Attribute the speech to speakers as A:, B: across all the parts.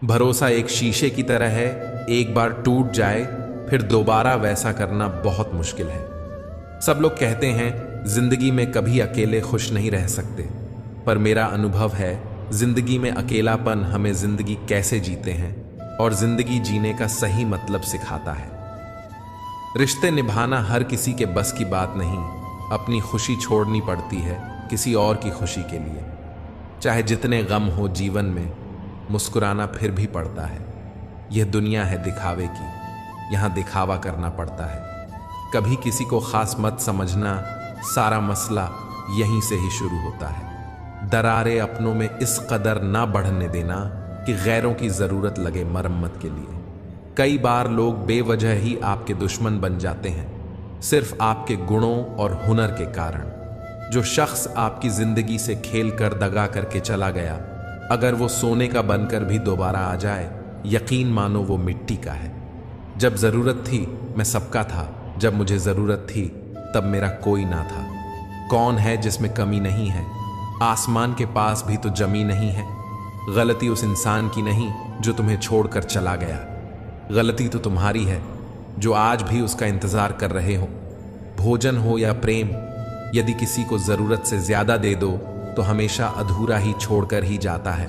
A: भरोसा एक शीशे की तरह है, एक बार टूट जाए फिर दोबारा वैसा करना बहुत मुश्किल है। सब लोग कहते हैं जिंदगी में कभी अकेले खुश नहीं रह सकते, पर मेरा अनुभव है जिंदगी में अकेलापन हमें जिंदगी कैसे जीते हैं और जिंदगी जीने का सही मतलब सिखाता है। रिश्ते निभाना हर किसी के बस की बात नहीं, अपनी खुशी छोड़नी पड़ती है किसी और की खुशी के लिए। चाहे जितने गम हो जीवन में, मुस्कुराना फिर भी पड़ता है। यह दुनिया है दिखावे की, यहाँ दिखावा करना पड़ता है। कभी किसी को खास मत समझना, सारा मसला यहीं से ही शुरू होता है। दरारें अपनों में इस कदर ना बढ़ने देना कि गैरों की ज़रूरत लगे मरम्मत के लिए। कई बार लोग बेवजह ही आपके दुश्मन बन जाते हैं, सिर्फ आपके गुणों और हुनर के कारण। जो शख्स आपकी ज़िंदगी से खेल कर दगा करके चला गया, अगर वो सोने का बनकर भी दोबारा आ जाए, यकीन मानो वो मिट्टी का है। जब ज़रूरत थी मैं सबका था, जब मुझे ज़रूरत थी तब मेरा कोई ना था। कौन है जिसमें कमी नहीं है? आसमान के पास भी तो ज़मीन नहीं है। गलती उस इंसान की नहीं जो तुम्हें छोड़कर चला गया, गलती तो तुम्हारी है जो आज भी उसका इंतज़ार कर रहे हो। भोजन हो या प्रेम, यदि किसी को ज़रूरत से ज़्यादा दे दो तो हमेशा अधूरा ही छोड़कर ही जाता है।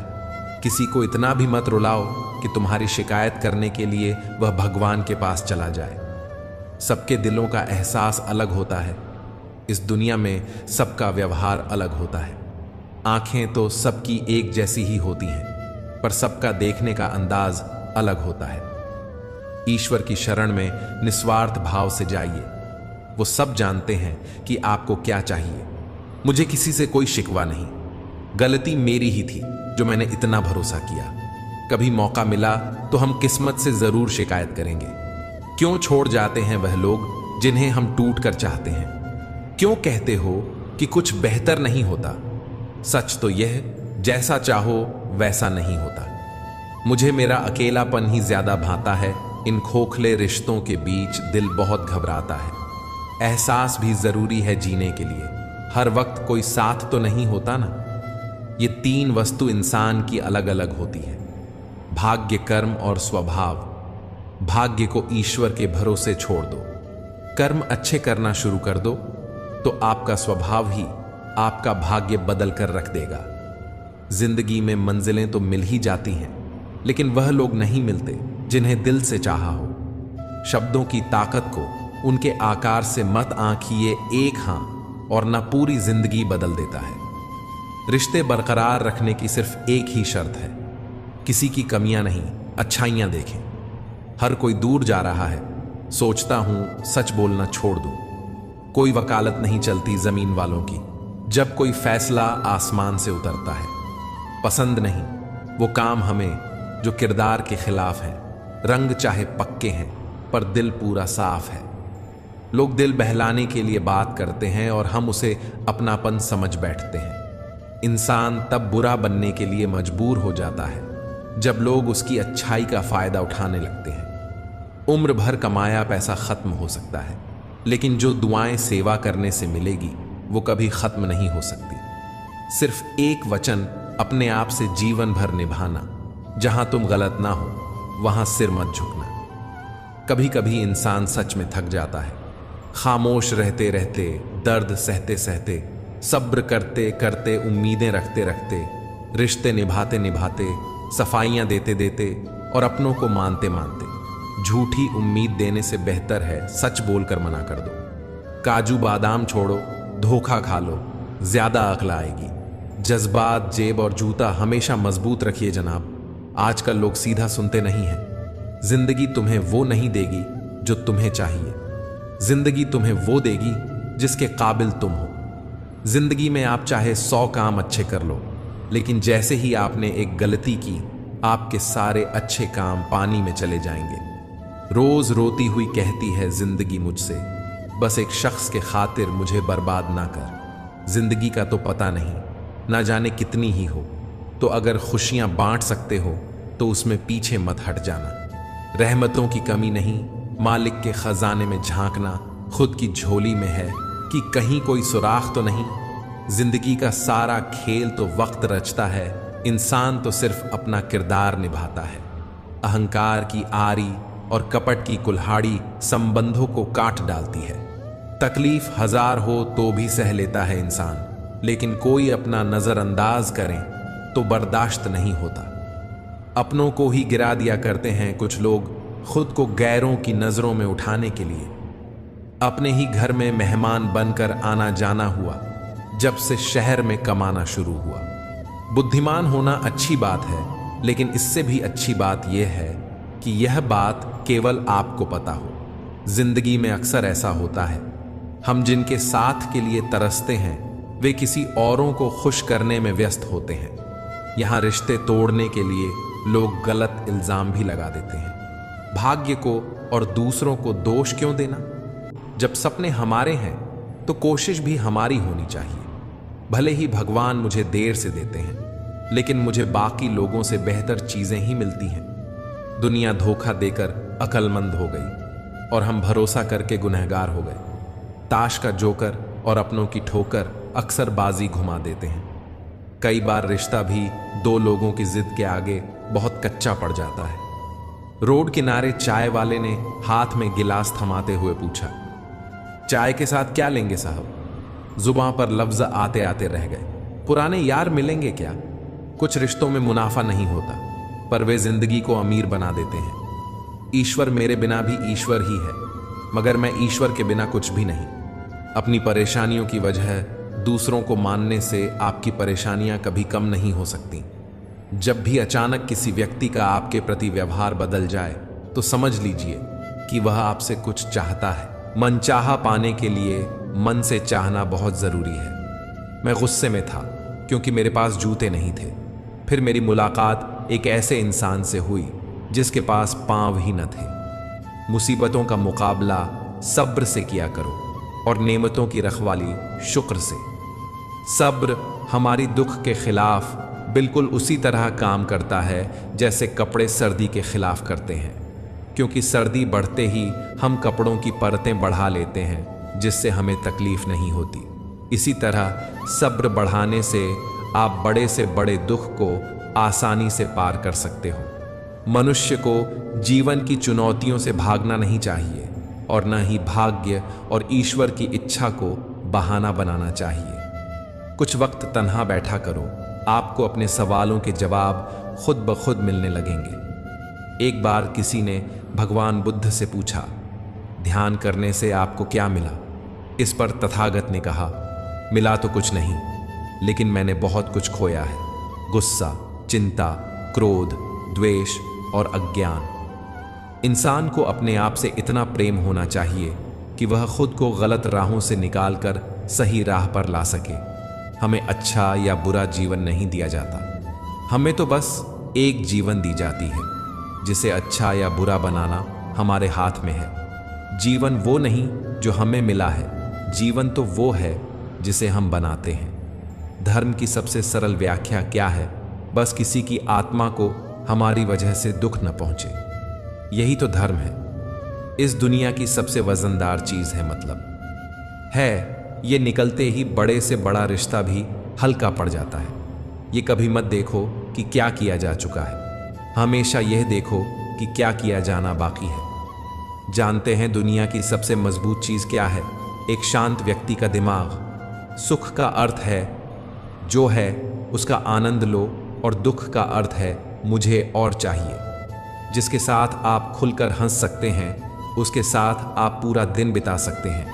A: किसी को इतना भी मत रुलाओ कि तुम्हारी शिकायत करने के लिए वह भगवान के पास चला जाए। सबके दिलों का एहसास अलग होता है। इस दुनिया में सबका व्यवहार अलग होता है। आंखें तो सबकी एक जैसी ही होती हैं, पर सबका देखने का अंदाज अलग होता है। ईश्वर की शरण में निस्वार्थ भाव से जाइए। वो सब जानते हैं कि आपको क्या चाहिए। मुझे किसी से कोई शिकवा नहीं, गलती मेरी ही थी जो मैंने इतना भरोसा किया। कभी मौका मिला तो हम किस्मत से जरूर शिकायत करेंगे। क्यों छोड़ जाते हैं वह लोग जिन्हें हम टूट कर चाहते हैं? क्यों कहते हो कि कुछ बेहतर नहीं होता? सच तो यह, जैसा चाहो वैसा नहीं होता। मुझे मेरा अकेलापन ही ज्यादा भाता है। इन खोखले रिश्तों के बीच दिल बहुत घबराता है। एहसास भी जरूरी है जीने के लिए। हर वक्त कोई साथ तो नहीं होता ना। ये तीन वस्तु इंसान की अलग अलग होती है, भाग्य, कर्म और स्वभाव। भाग्य को ईश्वर के भरोसे छोड़ दो। कर्म अच्छे करना शुरू कर दो तो आपका स्वभाव ही आपका भाग्य बदल कर रख देगा। जिंदगी में मंजिलें तो मिल ही जाती हैं, लेकिन वह लोग नहीं मिलते जिन्हें दिल से चाहा हो। शब्दों की ताकत को उनके आकार से मत आंकिए एक हां, और ना पूरी जिंदगी बदल देता है। रिश्ते बरकरार रखने की सिर्फ एक ही शर्त है, किसी की कमियां नहीं, अच्छाइयां देखें। हर कोई दूर जा रहा है, सोचता हूं सच बोलना छोड़ दूं। कोई वकालत नहीं चलती जमीन वालों की जब कोई फैसला आसमान से उतरता है। पसंद नहीं वो काम हमें जो किरदार के खिलाफ है। रंग चाहे पक्के हैं पर दिल पूरा साफ है। लोग दिल बहलाने के लिए बात करते हैं और हम उसे अपनापन समझ बैठते हैं। इंसान तब बुरा बनने के लिए मजबूर हो जाता है जब लोग उसकी अच्छाई का फायदा उठाने लगते हैं। उम्र भर कमाया पैसा खत्म हो सकता है, लेकिन जो दुआएं सेवा करने से मिलेगी वो कभी खत्म नहीं हो सकती। सिर्फ एक वचन अपने आप से जीवन भर निभाना, जहां तुम गलत ना हो वहां सिर मत झुकना। कभी कभी इंसान सच में थक जाता है। खामोश रहते रहते, दर्द सहते सहते, सब्र करते करते, उम्मीदें रखते रखते, रिश्ते निभाते निभाते, सफाइयां देते देते और अपनों को मानते मानते। झूठी उम्मीद देने से बेहतर है सच बोलकर मना कर दो। काजू बादाम छोड़ो, धोखा खा लो, ज्यादा अक्ल आएगी। जज्बात, जेब और जूता हमेशा मजबूत रखिए जनाब। आजकल लोग सीधा सुनते नहीं हैं। जिंदगी तुम्हें वो नहीं देगी जो तुम्हें चाहिए। जिंदगी तुम्हें वो देगी जिसके काबिल तुम हो। जिंदगी में आप चाहे 100 काम अच्छे कर लो, लेकिन जैसे ही आपने एक गलती की, आपके सारे अच्छे काम पानी में चले जाएंगे। रोज रोती हुई कहती है जिंदगी मुझसे, बस एक शख्स के खातिर मुझे बर्बाद ना कर। जिंदगी का तो पता नहीं, ना जाने कितनी ही हो, तो अगर खुशियां बांट सकते हो तो उसमें पीछे मत हट जाना। रहमतों की कमी नहीं, मालिक के खजाने में झांकना खुद की झोली में है कि कहीं कोई सुराख तो नहीं। जिंदगी का सारा खेल तो वक्त रचता है, इंसान तो सिर्फ अपना किरदार निभाता है। अहंकार की आरी और कपट की कुल्हाड़ी संबंधों को काट डालती है। तकलीफ हजार हो तो भी सह लेता है इंसान, लेकिन कोई अपना नजरअंदाज करें तो बर्दाश्त नहीं होता। अपनों को ही गिरा दिया करते हैं कुछ लोग, खुद को गैरों की नजरों में उठाने के लिए। अपने ही घर में मेहमान बनकर आना जाना हुआ जब से शहर में कमाना शुरू हुआ। बुद्धिमान होना अच्छी बात है, लेकिन इससे भी अच्छी बात यह है कि यह बात केवल आपको पता हो। जिंदगी में अक्सर ऐसा होता है, हम जिनके साथ के लिए तरसते हैं वे किसी औरों को खुश करने में व्यस्त होते हैं। यहां रिश्ते तोड़ने के लिए लोग गलत इल्जाम भी लगा देते हैं। भाग्य को और दूसरों को दोष क्यों देना? जब सपने हमारे हैं तो कोशिश भी हमारी होनी चाहिए। भले ही भगवान मुझे देर से देते हैं, लेकिन मुझे बाकी लोगों से बेहतर चीजें ही मिलती हैं। दुनिया धोखा देकर अक्लमंद हो गई और हम भरोसा करके गुनहगार हो गए। ताश का जोकर और अपनों की ठोकर अक्सर बाजी घुमा देते हैं। कई बार रिश्ता भी दो लोगों की जिद के आगे बहुत कच्चा पड़ जाता है। रोड किनारे चाय वाले ने हाथ में गिलास थमाते हुए पूछा, चाय के साथ क्या लेंगे साहब? जुबान पर लफ्ज आते आते रह गए। पुराने यार मिलेंगे क्या? कुछ रिश्तों में मुनाफा नहीं होता, पर वे जिंदगी को अमीर बना देते हैं। ईश्वर मेरे बिना भी ईश्वर ही है, मगर मैं ईश्वर के बिना कुछ भी नहीं। अपनी परेशानियों की वजह दूसरों को मानने से आपकी परेशानियां कभी कम नहीं हो सकती। जब भी अचानक किसी व्यक्ति का आपके प्रति व्यवहार बदल जाए तो समझ लीजिए कि वह आपसे कुछ चाहता है। मनचाहा पाने के लिए मन से चाहना बहुत जरूरी है। मैं गुस्से में था क्योंकि मेरे पास जूते नहीं थे। फिर मेरी मुलाकात एक ऐसे इंसान से हुई जिसके पास पांव ही न थे। मुसीबतों का मुकाबला सब्र से किया करो और नेमतों की रखवाली शुक्र से। सब्र हमारी दुख के खिलाफ बिल्कुल उसी तरह काम करता है जैसे कपड़े सर्दी के खिलाफ करते हैं, क्योंकि सर्दी बढ़ते ही हम कपड़ों की परतें बढ़ा लेते हैं जिससे हमें तकलीफ नहीं होती। इसी तरह सब्र बढ़ाने से आप बड़े से बड़े दुख को आसानी से पार कर सकते हो। मनुष्य को जीवन की चुनौतियों से भागना नहीं चाहिए और न ही भाग्य और ईश्वर की इच्छा को बहाना बनाना चाहिए। कुछ वक्त तन्हा बैठा करो, आपको अपने सवालों के जवाब खुद ब खुद मिलने लगेंगे। एक बार किसी ने भगवान बुद्ध से पूछा, ध्यान करने से आपको क्या मिला? इस पर तथागत ने कहा, मिला तो कुछ नहीं, लेकिन मैंने बहुत कुछ खोया है। गुस्सा, चिंता, क्रोध, द्वेष और अज्ञान। इंसान को अपने आप से इतना प्रेम होना चाहिए कि वह खुद को गलत राहों से निकालकर सही राह पर ला सके। हमें अच्छा या बुरा जीवन नहीं दिया जाता, हमें तो बस एक जीवन दी जाती है जिसे अच्छा या बुरा बनाना हमारे हाथ में है। जीवन वो नहीं जो हमें मिला है, जीवन तो वो है जिसे हम बनाते हैं। धर्म की सबसे सरल व्याख्या क्या है? बस किसी की आत्मा को हमारी वजह से दुख न पहुंचे, यही तो धर्म है। इस दुनिया की सबसे वजनदार चीज है मतलब है। ये निकलते ही बड़े से बड़ा रिश्ता भी हल्का पड़ जाता है। ये कभी मत देखो कि क्या किया जा चुका है, हमेशा यह देखो कि क्या किया जाना बाकी है। जानते हैं दुनिया की सबसे मजबूत चीज क्या है? एक शांत व्यक्ति का दिमाग। सुख का अर्थ है जो है उसका आनंद लो, और दुख का अर्थ है मुझे और चाहिए। जिसके साथ आप खुलकर हंस सकते हैं उसके साथ आप पूरा दिन बिता सकते हैं,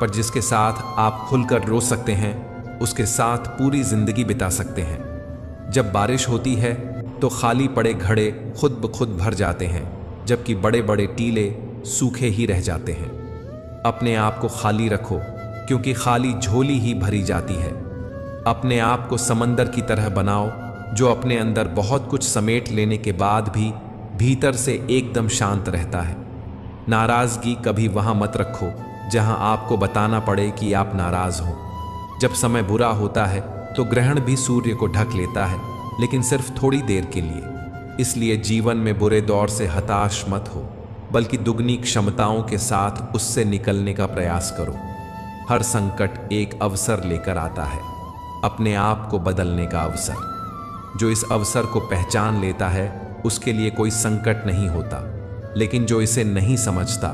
A: पर जिसके साथ आप खुलकर रो सकते हैं उसके साथ पूरी जिंदगी बिता सकते हैं। जब बारिश होती है तो खाली पड़े घड़े खुद ब खुद भर जाते हैं, जबकि बड़े बड़े टीले सूखे ही रह जाते हैं। अपने आप को खाली रखो, क्योंकि खाली झोली ही भरी जाती है। अपने आप को समंदर की तरह बनाओ जो अपने अंदर बहुत कुछ समेट लेने के बाद भी भीतर से एकदम शांत रहता है। नाराजगी कभी वहां मत रखो जहां आपको बताना पड़े कि आप नाराज हो। जब समय बुरा होता है तो ग्रहण भी सूर्य को ढक लेता है, लेकिन सिर्फ थोड़ी देर के लिए। इसलिए जीवन में बुरे दौर से हताश मत हो, बल्कि दुगनी क्षमताओं के साथ उससे निकलने का प्रयास करो। हर संकट एक अवसर लेकर आता है, अपने आप को बदलने का अवसर। जो इस अवसर को पहचान लेता है उसके लिए कोई संकट नहीं होता, लेकिन जो इसे नहीं समझता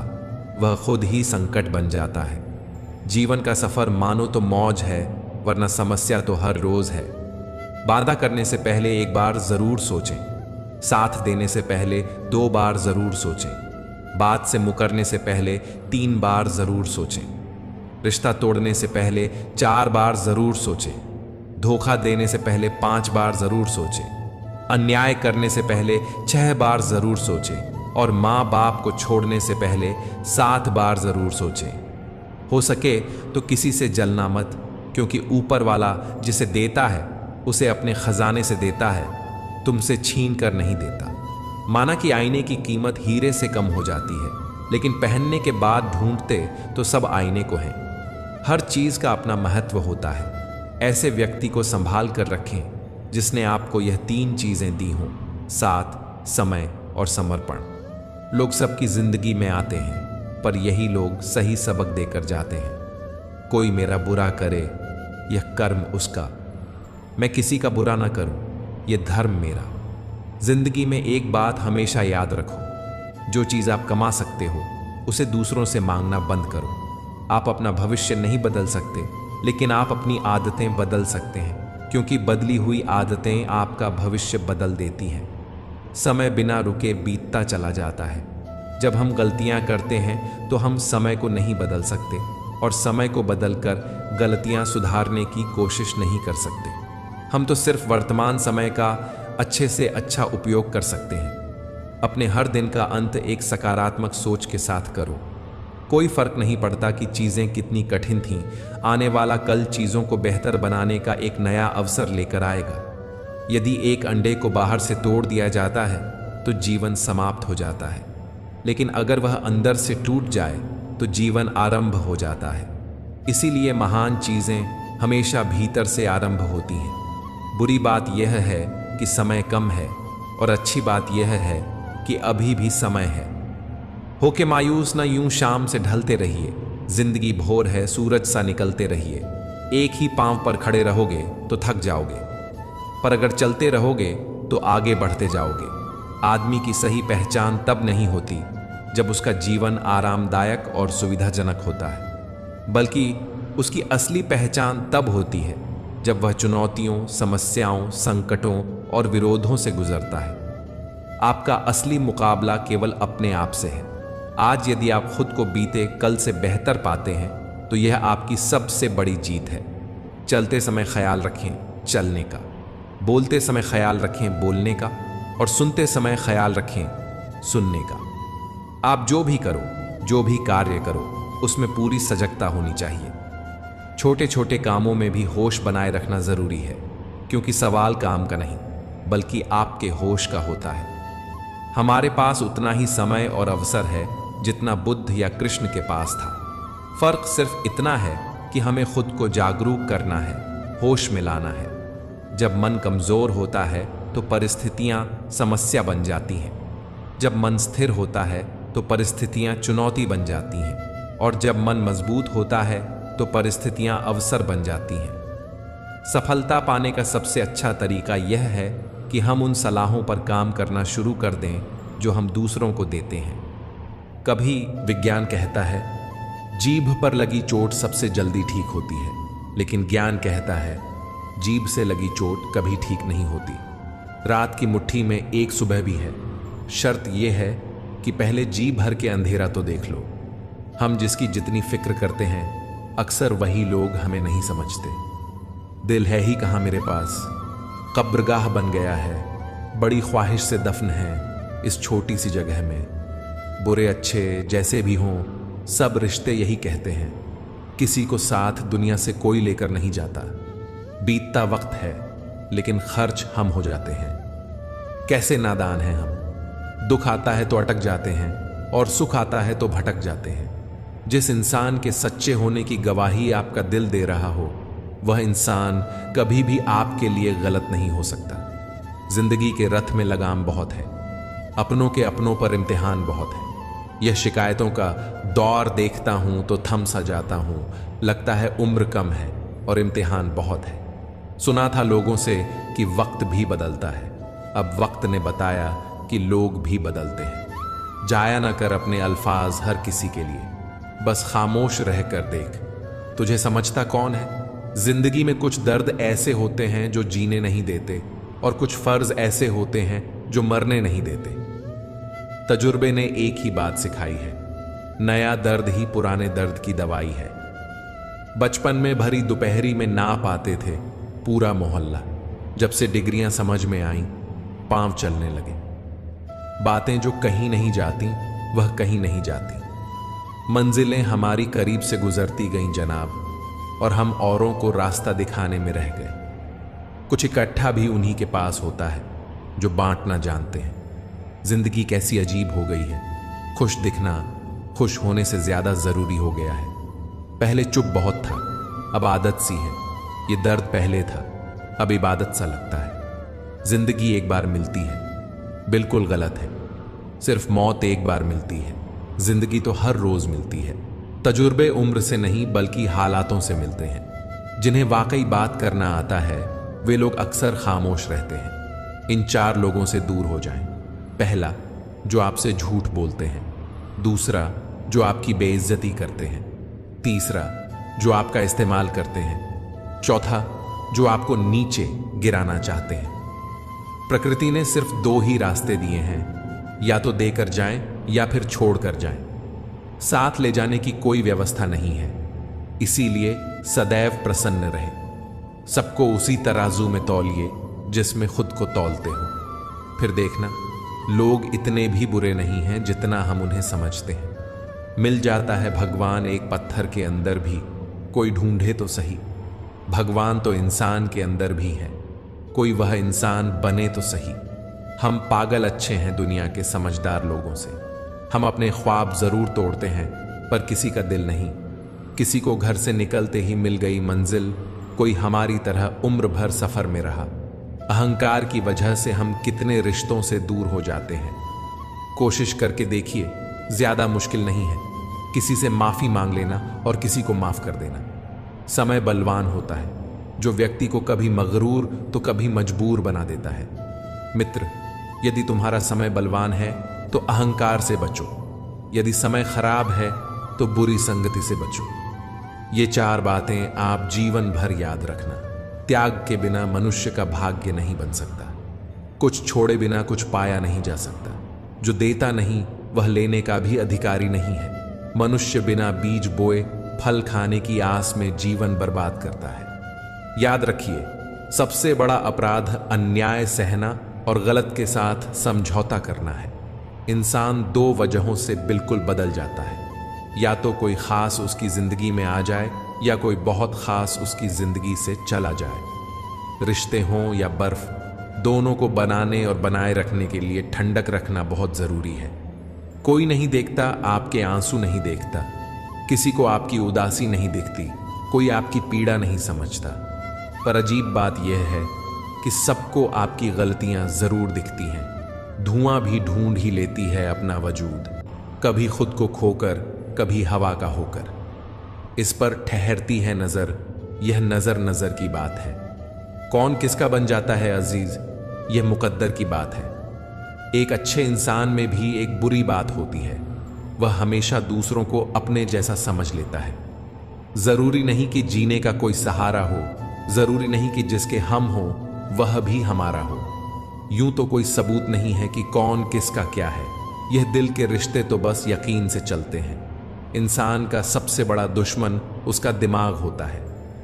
A: वह खुद ही संकट बन जाता है। जीवन का सफर मानो तो मौज है, वरना समस्या तो हर रोज है। वादा करने से पहले एक बार जरूर सोचें, साथ देने से पहले 2 बार जरूर सोचें, बात से मुकरने से पहले 3 बार जरूर सोचें, रिश्ता तोड़ने से पहले 4 बार जरूर सोचें, धोखा देने से पहले 5 बार जरूर सोचें, अन्याय करने से पहले 6 बार जरूर सोचें और माँ बाप को छोड़ने से पहले 7 बार जरूर सोचें। हो सके तो किसी से जलना मत, क्योंकि ऊपर वाला जिसे देता है उसे अपने खजाने से देता है, तुमसे छीन कर नहीं देता। माना कि आईने की कीमत हीरे से कम हो जाती है, लेकिन पहनने के बाद ढूंढते तो सब आईने को हैं। हर चीज का अपना महत्व होता है। ऐसे व्यक्ति को संभाल कर रखें जिसने आपको यह 3 चीजें दी हों, साथ, समय और समर्पण। लोग सबकी जिंदगी में आते हैं, पर यही लोग सही सबक देकर जाते हैं। कोई मेरा बुरा करे, यह कर्म उसका, मैं किसी का बुरा ना करूं, यह धर्म मेरा। जिंदगी में एक बात हमेशा याद रखो, जो चीज आप कमा सकते हो उसे दूसरों से मांगना बंद करो। आप अपना भविष्य नहीं बदल सकते, लेकिन आप अपनी आदतें बदल सकते हैं, क्योंकि बदली हुई आदतें आपका भविष्य बदल देती हैं। समय बिना रुके बीतता चला जाता है। जब हम गलतियां करते हैं तो हम समय को नहीं बदल सकते, और समय को बदलकर गलतियां सुधारने की कोशिश नहीं कर सकते। हम तो सिर्फ वर्तमान समय का अच्छे से अच्छा उपयोग कर सकते हैं। अपने हर दिन का अंत एक सकारात्मक सोच के साथ करो। कोई फर्क नहीं पड़ता कि चीजें कितनी कठिन थीं, आने वाला कल चीजों को बेहतर बनाने का एक नया अवसर लेकर आएगा। यदि एक अंडे को बाहर से तोड़ दिया जाता है तो जीवन समाप्त हो जाता है, लेकिन अगर वह अंदर से टूट जाए तो जीवन आरंभ हो जाता है। इसीलिए महान चीजें हमेशा भीतर से आरंभ होती हैं। बुरी बात यह है कि समय कम है, और अच्छी बात यह है कि अभी भी समय है। होके मायूस न यूं शाम से ढलते रहिए, जिंदगी भोर है सूरज सा निकलते रहिए। एक ही पांव पर खड़े रहोगे तो थक जाओगे, पर अगर चलते रहोगे तो आगे बढ़ते जाओगे। आदमी की सही पहचान तब नहीं होती जब उसका जीवन आरामदायक और सुविधाजनक होता है, बल्कि उसकी असली पहचान तब होती है जब वह चुनौतियों, समस्याओं, संकटों और विरोधों से गुजरता है। आपका असली मुकाबला केवल अपने आप से है। आज यदि आप खुद को बीते कल से बेहतर पाते हैं तो यह आपकी सबसे बड़ी जीत है। चलते समय ख्याल रखें चलने का, बोलते समय ख्याल रखें बोलने का, और सुनते समय ख्याल रखें सुनने का। आप जो भी करो, जो भी कार्य करो, उसमें पूरी सजगता होनी चाहिए। छोटे छोटे कामों में भी होश बनाए रखना जरूरी है, क्योंकि सवाल काम का नहीं बल्कि आपके होश का होता है। हमारे पास उतना ही समय और अवसर है जितना बुद्ध या कृष्ण के पास था। फर्क सिर्फ इतना है कि हमें खुद को जागरूक करना है, होश में लाना है। जब मन कमजोर होता है तो परिस्थितियां समस्या बन जाती हैं। जब मन स्थिर होता है तो परिस्थितियां चुनौती बन जाती हैं, और जब मन मजबूत होता है तो परिस्थितियां अवसर बन जाती हैं। सफलता पाने का सबसे अच्छा तरीका यह है कि हम उन सलाहों पर काम करना शुरू कर दें जो हम दूसरों को देते हैं। कभी विज्ञान कहता है जीभ पर लगी चोट सबसे जल्दी ठीक होती है, लेकिन ज्ञान कहता है जीभ से लगी चोट कभी ठीक नहीं होती। रात की मुट्ठी में एक सुबह भी है। शर्त यह है कि पहले जी भर के अंधेरा तो देख लो। हम जिसकी जितनी फिक्र करते हैं अक्सर वही लोग हमें नहीं समझते। दिल है ही कहाँ मेरे पास, कब्रगाह बन गया है, बड़ी ख्वाहिश से दफन है इस छोटी सी जगह में। बुरे अच्छे जैसे भी हों, सब रिश्ते यही कहते हैं, किसी को साथ दुनिया से कोई लेकर नहीं जाता। बीतता वक्त है लेकिन खर्च हम हो जाते हैं। कैसे नादान हैं हम। दुख आता है तो अटक जाते हैं, और सुख आता है तो भटक जाते हैं। जिस इंसान के सच्चे होने की गवाही आपका दिल दे रहा हो, वह इंसान कभी भी आपके लिए गलत नहीं हो सकता। जिंदगी के रथ में लगाम बहुत है, अपनों के अपनों पर इम्तिहान बहुत है। यह शिकायतों का दौर देखता हूं तो थम सा जाता हूं, लगता है उम्र कम है और इम्तिहान बहुत है। सुना था लोगों से कि वक्त भी बदलता है। अब वक्त ने बताया कि लोग भी बदलते हैं। जाया ना कर अपने अल्फाज हर किसी के लिए, बस खामोश रह कर देख, तुझे समझता कौन है। जिंदगी में कुछ दर्द ऐसे होते हैं जो जीने नहीं देते, और कुछ फर्ज ऐसे होते हैं जो मरने नहीं देते। तजुर्बे ने एक ही बात सिखाई है, नया दर्द ही पुराने दर्द की दवाई है। बचपन में भरी दोपहरी में नाप आते थे पूरा मोहल्ला, जब से डिग्रियां समझ में आईं पांव चलने लगे। बातें जो कहीं नहीं जाती वह कहीं नहीं जाती। मंजिलें हमारी करीब से गुजरती गईं जनाब, और हम औरों को रास्ता दिखाने में रह गए। कुछ इकट्ठा भी उन्हीं के पास होता है जो बांटना जानते हैं। जिंदगी कैसी अजीब हो गई है, खुश दिखना खुश होने से ज्यादा जरूरी हो गया है। पहले चुप बहुत था, अब आदत सी है। ये दर्द पहले था, अब इबादत सा लगता है। जिंदगी एक बार मिलती है, बिल्कुल गलत है। सिर्फ मौत एक बार मिलती है, जिंदगी तो हर रोज मिलती है। तजुर्बे उम्र से नहीं बल्कि हालातों से मिलते हैं। जिन्हें वाकई बात करना आता है वे लोग अक्सर खामोश रहते हैं। इन 4 लोगों से दूर हो जाएं। पहला, जो आपसे झूठ बोलते हैं। दूसरा, जो आपकी बेइज्जती करते हैं। तीसरा, जो आपका इस्तेमाल करते हैं। चौथा, जो आपको नीचे गिराना चाहते हैं। प्रकृति ने सिर्फ 2 ही रास्ते दिए हैं, या तो देकर जाएं या फिर छोड़कर जाएं। साथ ले जाने की कोई व्यवस्था नहीं है, इसीलिए सदैव प्रसन्न रहे। सबको उसी तराजू में तौलिए जिसमें खुद को तौलते हो। फिर देखना, लोग इतने भी बुरे नहीं हैं जितना हम उन्हें समझते हैं। मिल जाता है भगवान एक पत्थर के अंदर भी, कोई ढूंढे तो सही। भगवान तो इंसान के अंदर भी है, कोई वह इंसान बने तो सही। हम पागल अच्छे हैं दुनिया के समझदार लोगों से। हम अपने ख्वाब जरूर तोड़ते हैं, पर किसी का दिल नहीं। किसी को घर से निकलते ही मिल गई मंजिल, कोई हमारी तरह उम्र भर सफर में रहा। अहंकार की वजह से हम कितने रिश्तों से दूर हो जाते हैं। कोशिश करके देखिए, ज्यादा मुश्किल नहीं है। किसी से माफी मांग लेना और किसी को माफ कर देना। समय बलवान होता है, जो व्यक्ति को कभी मगरूर तो कभी मजबूर बना देता है। मित्र, यदि तुम्हारा समय बलवान है तो अहंकार से बचो, यदि समय खराब है तो बुरी संगति से बचो। ये 4 बातें आप जीवन भर याद रखना। त्याग के बिना मनुष्य का भाग्य नहीं बन सकता। कुछ छोड़े बिना कुछ पाया नहीं जा सकता। जो देता नहीं वह लेने का भी अधिकारी नहीं है। मनुष्य बिना बीज बोए फल खाने की आस में जीवन बर्बाद करता है। याद रखिए, सबसे बड़ा अपराध अन्याय सहना और गलत के साथ समझौता करना है। इंसान 2 वजहों से बिल्कुल बदल जाता है, या तो कोई खास उसकी जिंदगी में आ जाए या कोई बहुत खास उसकी जिंदगी से चला जाए। रिश्ते हों या बर्फ, दोनों को बनाने और बनाए रखने के लिए ठंडक रखना बहुत जरूरी है। कोई नहीं देखता, आपके आंसू नहीं देखता, किसी को आपकी उदासी नहीं दिखती, कोई आपकी पीड़ा नहीं समझता। पर अजीब बात यह है कि सबको आपकी गलतियां जरूर दिखती हैं। धुआं भी ढूंढ ही लेती है अपना वजूद, कभी खुद को खोकर, कभी हवा का होकर। इस पर ठहरती है नजर, यह नजर नजर की बात है। कौन किसका बन जाता है अजीज, यह मुकद्दर की बात है। एक अच्छे इंसान में भी एक बुरी बात होती है, वह हमेशा दूसरों को अपने जैसा समझ लेता है। जरूरी नहीं कि जीने का कोई सहारा हो, जरूरी नहीं कि जिसके हम हो वह भी हमारा हो। यूं तो कोई सबूत नहीं है कि कौन किसका क्या है। यह दिल के रिश्ते तो बस यकीन से चलते हैं। इंसान का सबसे बड़ा दुश्मन उसका दिमाग होता है।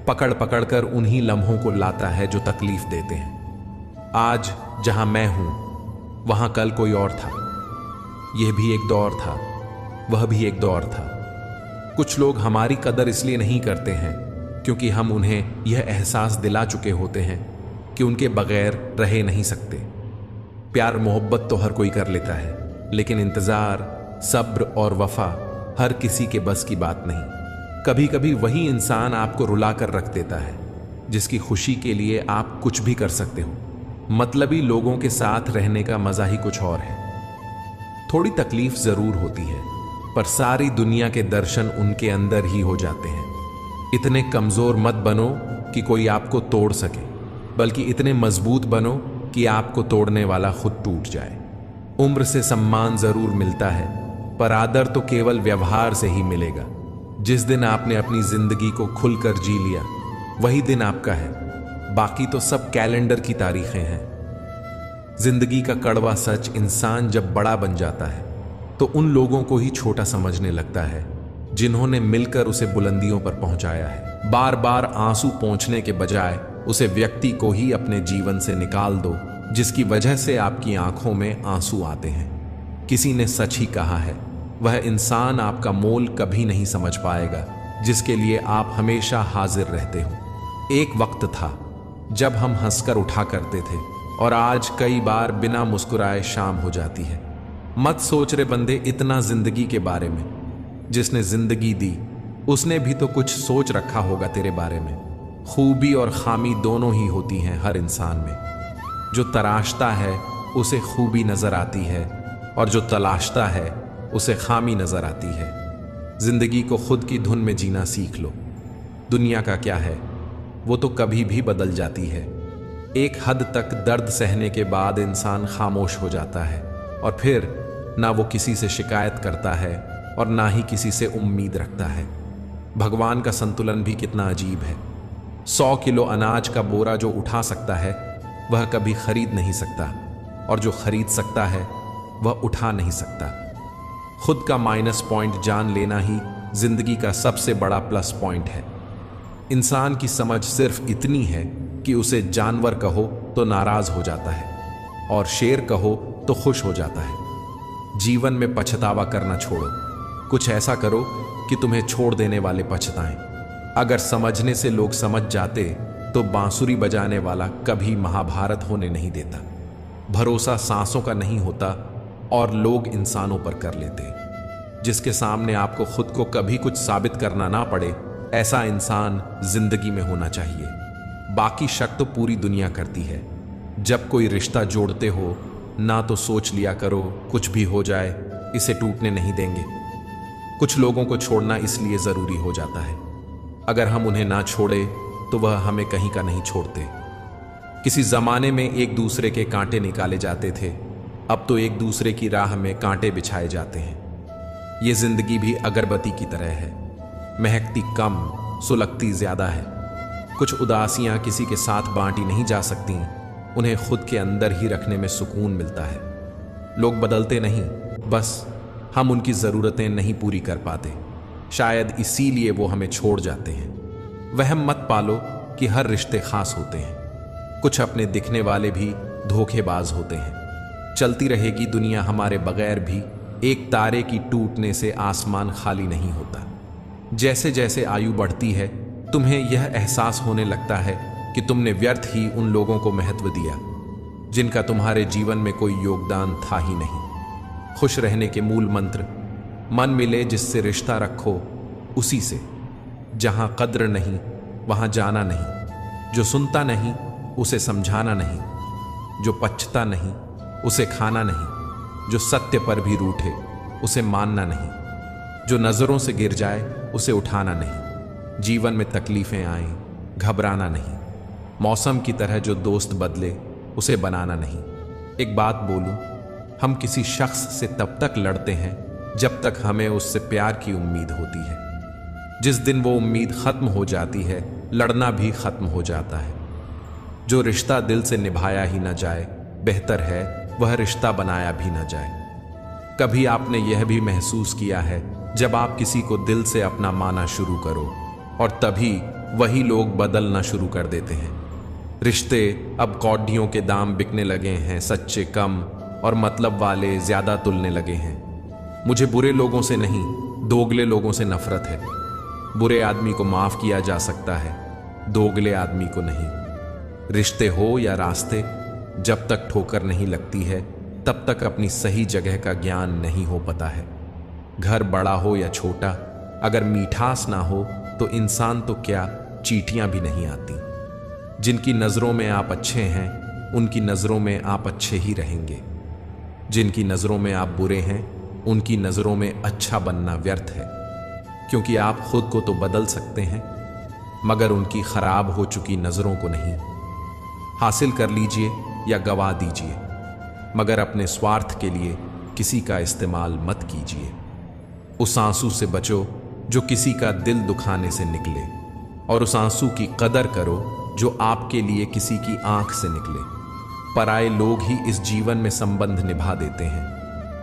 A: पकड़ पकड़ कर उन्हीं लम्हों को लाता है जो तकलीफ देते हैं। आज जहां मैं हूं वहां कल कोई और था। यह भी एक दौर था, वह भी एक दौर था। कुछ लोग हमारी कदर इसलिए नहीं करते हैं क्योंकि हम उन्हें यह एहसास दिला चुके होते हैं कि उनके बगैर रह नहीं सकते। प्यार मोहब्बत तो हर कोई कर लेता है, लेकिन इंतजार, सब्र और वफा हर किसी के बस की बात नहीं। कभी कभी वही इंसान आपको रुला कर रख देता है जिसकी खुशी के लिए आप कुछ भी कर सकते हो। मतलबी लोगों के साथ रहने का मजा ही कुछ और है। थोड़ी तकलीफ जरूर होती है, पर सारी दुनिया के दर्शन उनके अंदर ही हो जाते हैं। इतने कमजोर मत बनो कि कोई आपको तोड़ सके। बल्कि इतने मजबूत बनो कि आपको तोड़ने वाला खुद टूट जाए। उम्र से सम्मान जरूर मिलता है, पर आदर तो केवल व्यवहार से ही मिलेगा। जिस दिन आपने अपनी जिंदगी को खुलकर जी लिया, वही दिन आपका है, बाकी तो सब कैलेंडर की तारीखें हैं। जिंदगी का कड़वा सच, इंसान जब बड़ा बन जाता है तो उन लोगों को ही छोटा समझने लगता है जिन्होंने मिलकर उसे बुलंदियों पर पहुंचाया है। बार बार आंसू पोंछने के बजाय उसे व्यक्ति को ही अपने जीवन से निकाल दो जिसकी वजह से आपकी आंखों में आंसू आते हैं। किसी ने सच ही कहा है, वह इंसान आपका मोल कभी नहीं समझ पाएगा जिसके लिए आप हमेशा हाजिर रहते हो। एक वक्त था जब हम हंसकर उठा करते थे और आज कई बार बिना मुस्कुराए शाम हो जाती है। मत सोच रे बंदे इतना जिंदगी के बारे में, जिसने जिंदगी दी उसने भी तो कुछ सोच रखा होगा तेरे बारे में। खूबी और खामी दोनों ही होती हैं हर इंसान में। जो तराशता है उसे खूबी नजर आती है और जो तलाशता है उसे खामी नजर आती है। जिंदगी को खुद की धुन में जीना सीख लो। दुनिया का क्या है, वो तो कभी भी बदल जाती है। एक हद तक दर्द सहने के बाद इंसान खामोश हो जाता है और फिर ना वो किसी से शिकायत करता है और ना ही किसी से उम्मीद रखता है। भगवान का संतुलन भी कितना अजीब है। 100 किलो अनाज का बोरा जो उठा सकता है वह कभी खरीद नहीं सकता, और जो खरीद सकता है वह उठा नहीं सकता। खुद का माइनस पॉइंट जान लेना ही जिंदगी का सबसे बड़ा प्लस पॉइंट है। इंसान की समझ सिर्फ इतनी है कि उसे जानवर कहो तो नाराज हो जाता है और शेर कहो तो खुश हो जाता है। जीवन में पछतावा करना छोड़ो, कुछ ऐसा करो कि तुम्हें छोड़ देने वाले पछताएं। अगर समझने से लोग समझ जाते तो बांसुरी बजाने वाला कभी महाभारत होने नहीं देता। भरोसा सांसों का नहीं होता और लोग इंसानों पर कर लेते। जिसके सामने आपको खुद को कभी कुछ साबित करना ना पड़े, ऐसा इंसान जिंदगी में होना चाहिए। बाकी शक तो पूरी दुनिया करती है। जब कोई रिश्ता जोड़ते हो ना तो सोच लिया करो कुछ भी हो जाए इसे टूटने नहीं देंगे। कुछ लोगों को छोड़ना इसलिए जरूरी हो जाता है, अगर हम उन्हें ना छोड़े तो वह हमें कहीं का नहीं छोड़ते। किसी जमाने में एक दूसरे के कांटे निकाले जाते थे, अब तो एक दूसरे की राह में कांटे बिछाए जाते हैं। ये जिंदगी भी अगरबत्ती की तरह है, महकती कम, सुलगती ज्यादा है। कुछ उदासियां किसी के साथ बांटी नहीं जा सकती, उन्हें खुद के अंदर ही रखने में सुकून मिलता है। लोग बदलते नहीं, बस हम उनकी ज़रूरतें नहीं पूरी कर पाते। शायद इसीलिए वो हमें छोड़ जाते हैं। वहम मत पालो कि हर रिश्ते खास होते हैं। कुछ अपने दिखने वाले भी धोखेबाज होते हैं। चलती रहेगी दुनिया हमारे बगैर भी, एक तारे की टूटने से आसमान खाली नहीं होता। जैसे जैसे आयु बढ़ती है तुम्हें यह एहसास होने लगता है कि तुमने व्यर्थ ही उन लोगों को महत्व दिया जिनका तुम्हारे जीवन में कोई योगदान था ही नहीं। खुश रहने के मूल मंत्र, मन मिले जिससे रिश्ता रखो उसी से। जहां कद्र नहीं वहां जाना नहीं, जो सुनता नहीं उसे समझाना नहीं, जो पचता नहीं उसे खाना नहीं, जो सत्य पर भी रूठे उसे मानना नहीं, जो नजरों से गिर जाए उसे उठाना नहीं। जीवन में तकलीफें आए घबराना नहीं, मौसम की तरह जो दोस्त बदले उसे बनाना नहीं। एक बात बोलूं, हम किसी शख्स से तब तक लड़ते हैं जब तक हमें उससे प्यार की उम्मीद होती है। जिस दिन वो उम्मीद खत्म हो जाती है लड़ना भी खत्म हो जाता है। जो रिश्ता दिल से निभाया ही ना जाए, बेहतर है वह रिश्ता बनाया भी ना जाए। कभी आपने यह भी महसूस किया है जब आप किसी को दिल से अपना माना शुरू करो और तभी वही लोग बदलना शुरू कर देते हैं। रिश्ते अब कौडियों के दाम बिकने लगे हैं, सच्चे कम और मतलब वाले ज्यादा तुलने लगे हैं। मुझे बुरे लोगों से नहीं, दोगले लोगों से नफरत है। बुरे आदमी को माफ किया जा सकता है, दोगले आदमी को नहीं। रिश्ते हो या रास्ते, जब तक ठोकर नहीं लगती है तब तक अपनी सही जगह का ज्ञान नहीं हो पाता है। घर बड़ा हो या छोटा, अगर मीठास ना हो तो इंसान तो क्या चींटियां भी नहीं आती। जिनकी नजरों में आप अच्छे हैं उनकी नजरों में आप अच्छे ही रहेंगे। जिनकी नजरों में आप बुरे हैं उनकी नजरों में अच्छा बनना व्यर्थ है, क्योंकि आप खुद को तो बदल सकते हैं मगर उनकी खराब हो चुकी नजरों को नहीं। हासिल कर लीजिए या गवा दीजिए, मगर अपने स्वार्थ के लिए किसी का इस्तेमाल मत कीजिए। उस आंसू से बचो जो किसी का दिल दुखाने से निकले, और उस आंसू की कदर करो जो आपके लिए किसी की आंख से निकले। पराये लोग ही इस जीवन में संबंध निभा देते हैं,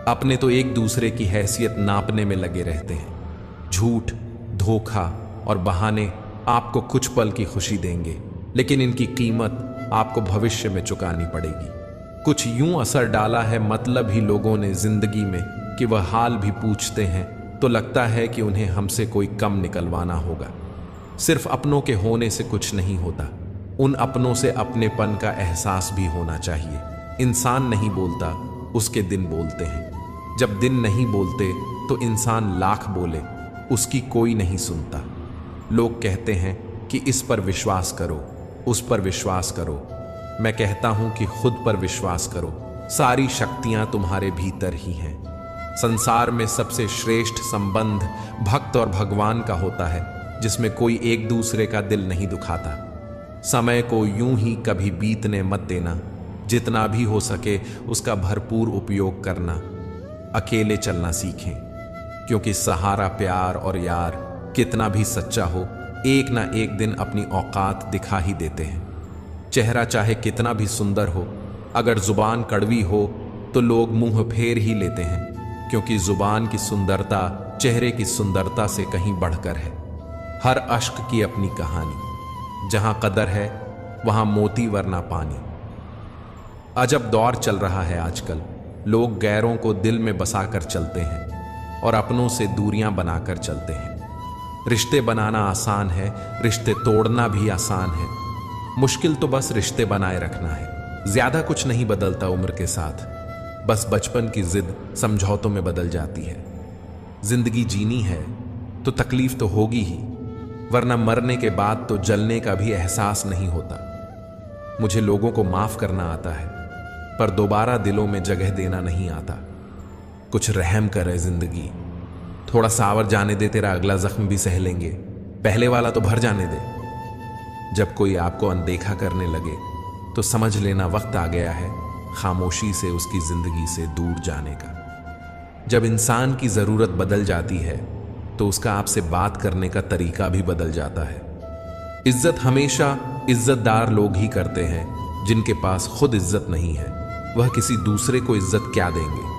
A: अपने तो एक दूसरे की हैसियत नापने में लगे रहते हैं। झूठ, धोखा और बहाने आपको कुछ पल की खुशी देंगे, लेकिन इनकी कीमत आपको भविष्य में चुकानी पड़ेगी। कुछ यूं असर डाला है मतलब ही लोगों ने जिंदगी में कि वह हाल भी पूछते हैं तो लगता है कि उन्हें हमसे कोई कम निकलवाना होगा। सिर्फ अपनों के होने से कुछ नहीं होता, उन अपनों से अपनेपन का एहसास भी होना चाहिए। इंसान नहीं बोलता, उसके दिन बोलते हैं। जब दिन नहीं बोलते तो इंसान लाख बोले, उसकी कोई नहीं सुनता। लोग कहते हैं कि इस पर विश्वास करो, उस पर विश्वास करो। मैं कहता हूं कि खुद पर विश्वास करो। सारी शक्तियां तुम्हारे भीतर ही हैं। संसार में सबसे श्रेष्ठ संबंध भक्त और भगवान का होता है, जिसमें कोई एक दूसरे का दिल नहीं दुखाता। समय को यूं ही कभी बीतने मत देना, जितना भी हो सके उसका भरपूर उपयोग करना। अकेले चलना सीखें, क्योंकि सहारा प्यार और यार कितना भी सच्चा हो, एक ना एक दिन अपनी औकात दिखा ही देते हैं। चेहरा चाहे कितना भी सुंदर हो, अगर जुबान कड़वी हो तो लोग मुंह फेर ही लेते हैं, क्योंकि जुबान की सुंदरता चेहरे की सुंदरता से कहीं बढ़कर है। हर अश्क की अपनी कहानी, जहां कदर है वहां मोती वरना पानी। अजब दौर चल रहा है आजकल। लोग गैरों को दिल में बसाकर चलते हैं और अपनों से दूरियां बनाकर चलते हैं। रिश्ते बनाना आसान है, रिश्ते तोड़ना भी आसान है। मुश्किल तो बस रिश्ते बनाए रखना है। ज्यादा कुछ नहीं बदलता उम्र के साथ, बस बचपन की जिद समझौतों में बदल जाती है। जिंदगी जीनी है तो तकलीफ तो होगी ही, वरना मरने के बाद तो जलने का भी एहसास नहीं होता। मुझे लोगों को माफ करना आता है, पर दोबारा दिलों में जगह देना नहीं आता। कुछ रहम करे जिंदगी, थोड़ा सावर जाने दे, तेरा अगला जख्म भी सह लेंगे, पहले वाला तो भर जाने दे। जब कोई आपको अनदेखा करने लगे तो समझ लेना वक्त आ गया है खामोशी से उसकी जिंदगी से दूर जाने का। जब इंसान की जरूरत बदल जाती है तो उसका आपसे बात करने का तरीका भी बदल जाता है। इज्जत हमेशा इज्जतदार लोग ही करते हैं, जिनके पास खुद इज्जत नहीं है वह किसी दूसरे को इज्जत क्या देंगे।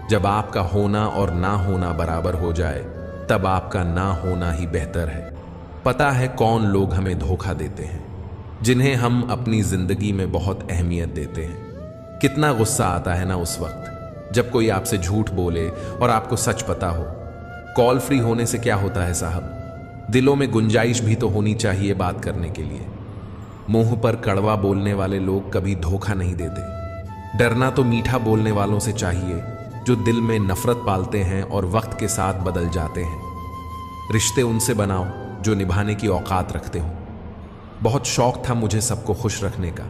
A: जब आपका होना और ना होना बराबर हो जाए तब आपका ना होना ही बेहतर है। पता है कौन लोग हमें धोखा देते हैं, जिन्हें हम अपनी जिंदगी में बहुत अहमियत देते हैं। कितना गुस्सा आता है ना उस वक्त जब कोई आपसे झूठ बोले और आपको सच पता हो। कॉल फ्री होने से क्या होता है साहब, दिलों में गुंजाइश भी तो होनी चाहिए बात करने के लिए। मुंह पर कड़वा बोलने वाले लोग कभी धोखा नहीं देते। डरना तो मीठा बोलने वालों से चाहिए, जो दिल में नफरत पालते हैं और वक्त के साथ बदल जाते हैं। रिश्ते उनसे बनाओ जो निभाने की औकात रखते हो। बहुत शौक था मुझे सबको खुश रखने का,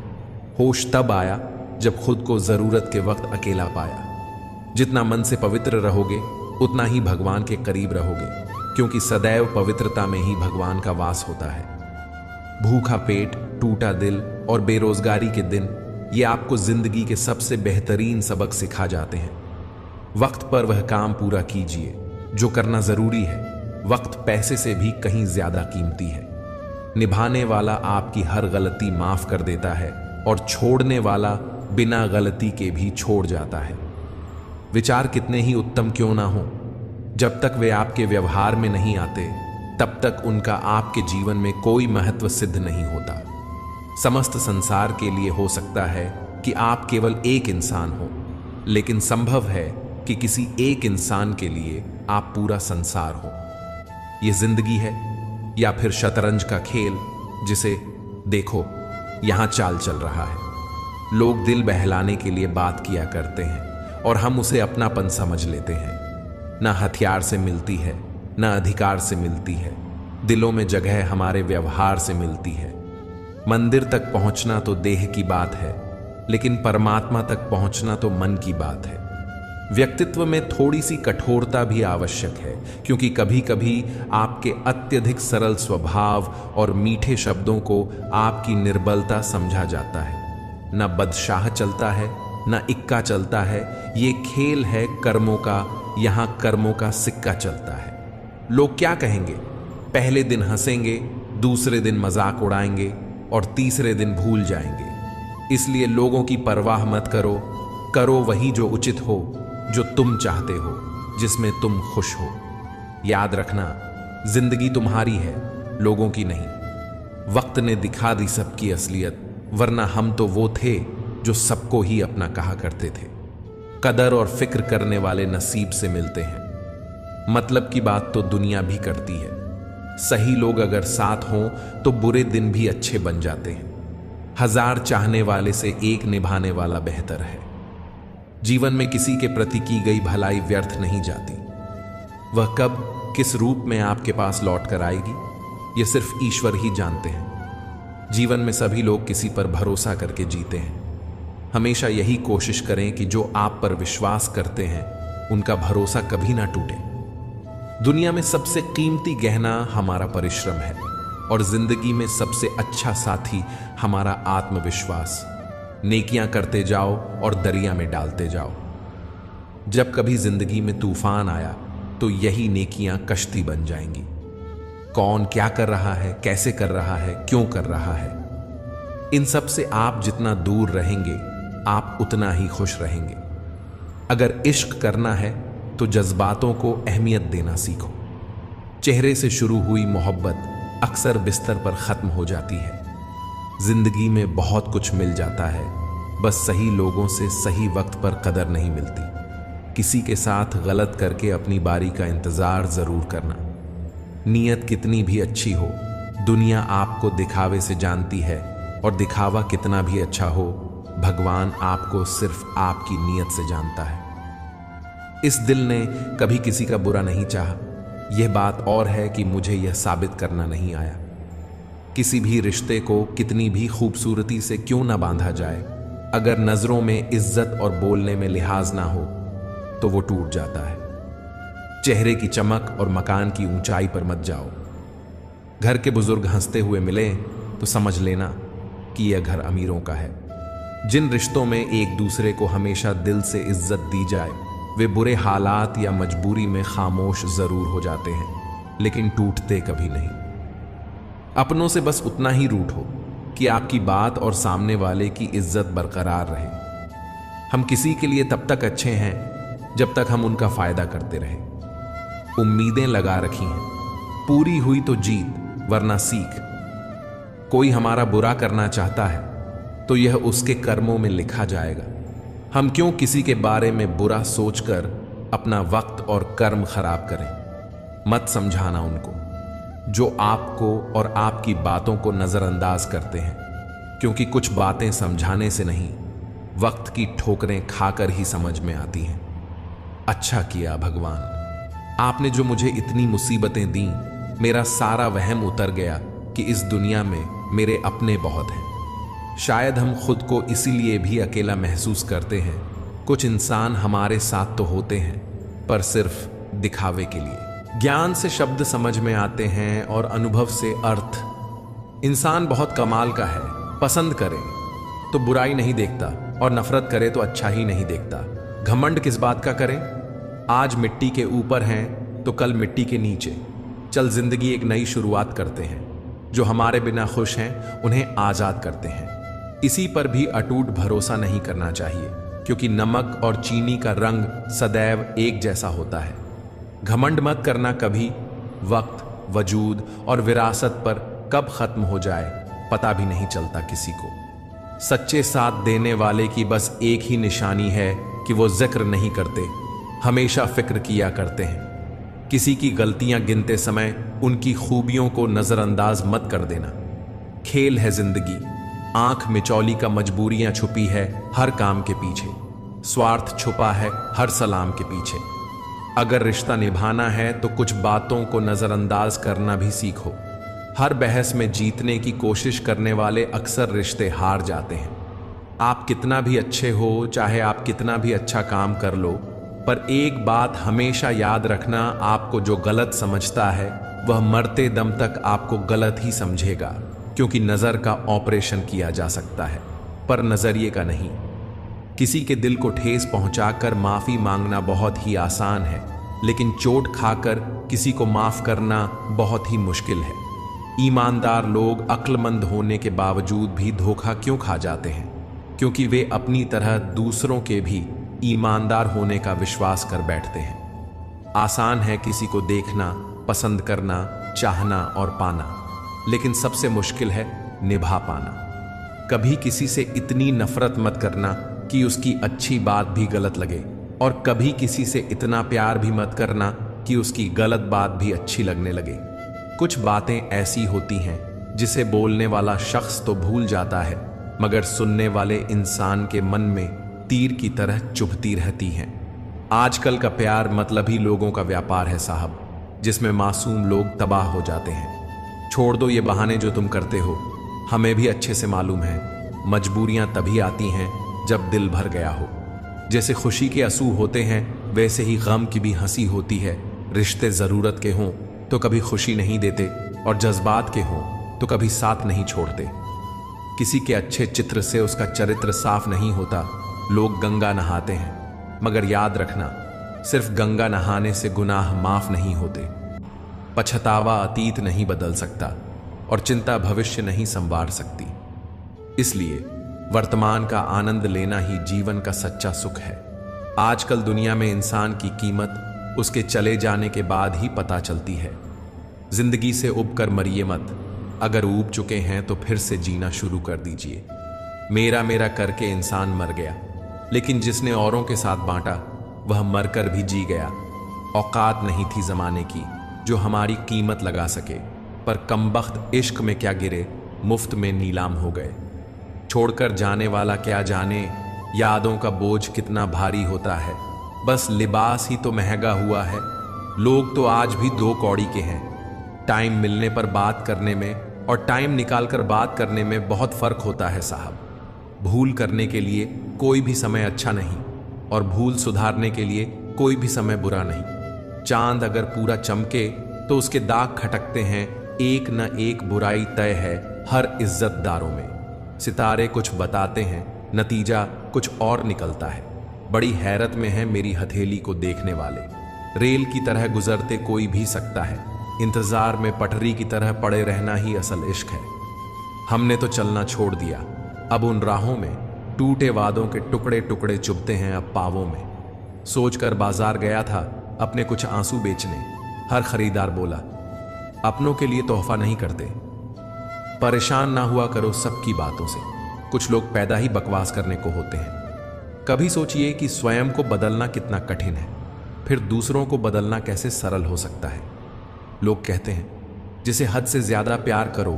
A: होश तब आया जब खुद को जरूरत के वक्त अकेला पाया। जितना मन से पवित्र रहोगे उतना ही भगवान के करीब रहोगे, क्योंकि सदैव पवित्रता में ही भगवान का वास होता है। भूखा पेट, टूटा दिल और बेरोजगारी के दिन ये आपको जिंदगी के सबसे बेहतरीन सबक सिखा जाते हैं। वक्त पर वह काम पूरा कीजिए जो करना जरूरी है। वक्त पैसे से भी कहीं ज्यादा कीमती है। निभाने वाला आपकी हर गलती माफ कर देता है और छोड़ने वाला बिना गलती के भी छोड़ जाता है। विचार कितने ही उत्तम क्यों ना हो, जब तक वे आपके व्यवहार में नहीं आते तब तक उनका आपके जीवन में कोई महत्व सिद्ध नहीं होता। समस्त संसार के लिए हो सकता है कि आप केवल एक इंसान हो, लेकिन संभव है कि किसी एक इंसान के लिए आप पूरा संसार हो। ये जिंदगी है या फिर शतरंज का खेल, जिसे देखो यहां चाल चल रहा है। लोग दिल बहलाने के लिए बात किया करते हैं और हम उसे अपनापन समझ लेते हैं। ना हथियार से मिलती है, ना अधिकार से मिलती है। दिलों में जगह हमारे व्यवहार से मिलती है। मंदिर तक पहुंचना तो देह की बात है, लेकिन परमात्मा तक पहुंचना तो मन की बात है। व्यक्तित्व में थोड़ी सी कठोरता भी आवश्यक है, क्योंकि कभी कभी आपके अत्यधिक सरल स्वभाव और मीठे शब्दों को आपकी निर्बलता समझा जाता है। ना बदशाह चलता है, ना इक्का चलता है। ये खेल है कर्मों का, यहां कर्मों का सिक्का चलता है। लोग क्या कहेंगे? पहले दिन हंसेंगे, दूसरे दिन मजाक उड़ाएंगे और तीसरे दिन भूल जाएंगे। इसलिए लोगों की परवाह मत करो, करो वही जो उचित हो, जो तुम चाहते हो, जिसमें तुम खुश हो। याद रखना, जिंदगी तुम्हारी है, लोगों की नहीं। वक्त ने दिखा दी सबकी असलियत, वरना हम तो वो थे जो सबको ही अपना कहा करते थे। कदर और फिक्र करने वाले नसीब से मिलते हैं। मतलब की बात तो दुनिया भी करती है। सही लोग अगर साथ हों तो बुरे दिन भी अच्छे बन जाते हैं। 1000 चाहने वाले से एक निभाने वाला बेहतर है। जीवन में किसी के प्रति की गई भलाई व्यर्थ नहीं जाती। वह कब किस रूप में आपके पास लौट कर आएगी, यह सिर्फ ईश्वर ही जानते हैं। जीवन में सभी लोग किसी पर भरोसा करके जीते हैं। हमेशा यही कोशिश करें कि जो आप पर विश्वास करते हैं उनका भरोसा कभी ना टूटे। दुनिया में सबसे कीमती गहना हमारा परिश्रम है और जिंदगी में सबसे अच्छा साथी हमारा आत्मविश्वास। नेकियां करते जाओ और दरिया में डालते जाओ। जब कभी जिंदगी में तूफान आया तो यही नेकियां कश्ती बन जाएंगी। कौन क्या कर रहा है, कैसे कर रहा है, क्यों कर रहा है, इन सब से आप जितना दूर रहेंगे आप उतना ही खुश रहेंगे। अगर इश्क करना है तो जज्बातों को अहमियत देना सीखो। चेहरे से शुरू हुई मोहब्बत अक्सर बिस्तर पर खत्म हो जाती है। जिंदगी में बहुत कुछ मिल जाता है, बस सही लोगों से सही वक्त पर कदर नहीं मिलती। किसी के साथ गलत करके अपनी बारी का इंतजार जरूर करना। नीयत कितनी भी अच्छी हो, दुनिया आपको दिखावे से जानती है, और दिखावा कितना भी अच्छा हो, भगवान आपको सिर्फ आपकी नीयत से जानता है। इस दिल ने कभी किसी का बुरा नहीं चाहा। यह बात और है कि मुझे यह साबित करना नहीं आया। किसी भी रिश्ते को कितनी भी खूबसूरती से क्यों ना बांधा जाए, अगर नजरों में इज्जत और बोलने में लिहाज ना हो तो वो टूट जाता है। चेहरे की चमक और मकान की ऊंचाई पर मत जाओ। घर के बुजुर्ग हंसते हुए मिले तो समझ लेना कि यह घर अमीरों का है। जिन रिश्तों में एक दूसरे को हमेशा दिल से इज्जत दी जाए, वे बुरे हालात या मजबूरी में खामोश जरूर हो जाते हैं, लेकिन टूटते कभी नहीं। अपनों से बस उतना ही रूठो कि आपकी बात और सामने वाले की इज्जत बरकरार रहे। हम किसी के लिए तब तक अच्छे हैं जब तक हम उनका फायदा करते रहे। उम्मीदें लगा रखी हैं, पूरी हुई तो जीत, वरना सीख। कोई हमारा बुरा करना चाहता है तो यह उसके कर्मों में लिखा जाएगा। हम क्यों किसी के बारे में बुरा सोचकर अपना वक्त और कर्म खराब करें। मत समझाना उनको जो आपको और आपकी बातों को नजरअंदाज करते हैं, क्योंकि कुछ बातें समझाने से नहीं, वक्त की ठोकरें खाकर ही समझ में आती हैं। अच्छा किया भगवान, आपने जो मुझे इतनी मुसीबतें दी, मेरा सारा वहम उतर गया कि इस दुनिया में मेरे अपने बहुत हैं। शायद हम खुद को इसीलिए भी अकेला महसूस करते हैं। कुछ इंसान हमारे साथ तो होते हैं, पर सिर्फ दिखावे के लिए। ज्ञान से शब्द समझ में आते हैं और अनुभव से अर्थ। इंसान बहुत कमाल का है, पसंद करे तो बुराई नहीं देखता और नफरत करे तो अच्छा ही नहीं देखता। घमंड किस बात का करें? आज मिट्टी के ऊपर हैं तो कल मिट्टी के नीचे। चल जिंदगी एक नई शुरुआत करते हैं। जो हमारे बिना खुश हैं उन्हें आजाद करते हैं। इसी पर भी अटूट भरोसा नहीं करना चाहिए, क्योंकि नमक और चीनी का रंग सदैव एक जैसा होता है। घमंड मत करना कभी। वक्त, वजूद और विरासत पर कब खत्म हो जाए पता भी नहीं चलता किसी को। सच्चे साथ देने वाले की बस एक ही निशानी है कि वो जिक्र नहीं करते, हमेशा फिक्र किया करते हैं। किसी की गलतियां गिनते समय उनकी खूबियों को नजरअंदाज मत कर देना। खेल है जिंदगी, आंख मिचौली का मजबूरियां छुपी है हर काम के पीछे, स्वार्थ छुपा है हर सलाम के पीछे। अगर रिश्ता निभाना है तो कुछ बातों को नजरअंदाज करना भी सीखो। हर बहस में जीतने की कोशिश करने वाले अक्सर रिश्ते हार जाते हैं। आप कितना भी अच्छे हो, चाहे आप कितना भी अच्छा काम कर लो, पर एक बात हमेशा याद रखना, आपको जो गलत समझता है वह मरते दम तक आपको गलत ही समझेगा, क्योंकि नजर का ऑपरेशन किया जा सकता है पर नजरिए का नहीं। किसी के दिल को ठेस पहुंचाकर माफी मांगना बहुत ही आसान है, लेकिन चोट खाकर किसी को माफ करना बहुत ही मुश्किल है। ईमानदार लोग अक्लमंद होने के बावजूद भी धोखा क्यों खा जाते हैं? क्योंकि वे अपनी तरह दूसरों के भी ईमानदार होने का विश्वास कर बैठते हैं। आसान है किसी को देखना, पसंद करना, चाहना और पाना, लेकिन सबसे मुश्किल है निभा पाना। कभी किसी से इतनी नफरत मत करना कि उसकी अच्छी बात भी गलत लगे, और कभी किसी से इतना प्यार भी मत करना कि उसकी गलत बात भी अच्छी लगने लगे। कुछ बातें ऐसी होती हैं जिसे बोलने वाला शख्स तो भूल जाता है, मगर सुनने वाले इंसान के मन में तीर की तरह चुभती रहती हैं। आजकल का प्यार मतलबी लोगों का व्यापार है साहब, जिसमें मासूम लोग तबाह हो जाते हैं। छोड़ दो ये बहाने जो तुम करते हो, हमें भी अच्छे से मालूम है मजबूरियां तभी आती हैं जब दिल भर गया हो। जैसे खुशी के आंसू होते हैं, वैसे ही गम की भी हंसी होती है। रिश्ते जरूरत के हों तो कभी खुशी नहीं देते, और जज्बात के हों तो कभी साथ नहीं छोड़ते। किसी के अच्छे चित्र से उसका चरित्र साफ नहीं होता। लोग गंगा नहाते हैं, मगर याद रखना, सिर्फ गंगा नहाने से गुनाह माफ नहीं होते। पछतावा अतीत नहीं बदल सकता, और चिंता भविष्य नहीं संवार सकती। इसलिए वर्तमान का आनंद लेना ही जीवन का सच्चा सुख है। आजकल दुनिया में इंसान की कीमत उसके चले जाने के बाद ही पता चलती है। जिंदगी से उब कर मरिए मत। अगर ऊब चुके हैं तो फिर से जीना शुरू कर दीजिए। मेरा मेरा करके इंसान मर गया, लेकिन जिसने औरों के साथ बांटा वह मरकर भी जी गया। औकात नहीं थी जमाने की जो हमारी कीमत लगा सके, पर कमबख्त इश्क में क्या गिरे, मुफ्त में नीलाम हो गए। छोड़कर जाने वाला क्या जाने यादों का बोझ कितना भारी होता है। बस लिबास ही तो महंगा हुआ है। लोग तो आज भी दो कौड़ी के हैं। टाइम मिलने पर बात करने में और टाइम निकालकर बात करने में बहुत फर्क होता है साहब। भूल करने के लिए कोई भी समय अच्छा नहीं, और भूल सुधारने के लिए कोई भी समय बुरा नहीं। चांद अगर पूरा चमके तो उसके दाग खटकते हैं। एक न एक बुराई तय है हर इज्जतदारों में। सितारे कुछ बताते हैं, नतीजा कुछ और निकलता है। बड़ी हैरत में है मेरी हथेली को देखने वाले। रेल की तरह गुजरते कोई भी सकता है। इंतजार में पटरी की तरह पड़े रहना ही असल इश्क है। हमने तो चलना छोड़ दिया। अब उन राहों में टूटे वादों के टुकड़े टुकड़े चुभते हैं अब पावों में। सोचकर बाजार गया था अपने कुछ आंसू बेचने। हर खरीदार बोला, अपनों के लिए तोहफा नहीं करते। परेशान ना हुआ करो सबकी बातों से। कुछ लोग पैदा ही बकवास करने को होते हैं। कभी सोचिए कि स्वयं को बदलना कितना कठिन है, फिर दूसरों को बदलना कैसे सरल हो सकता है। लोग कहते हैं जिसे हद से ज्यादा प्यार करो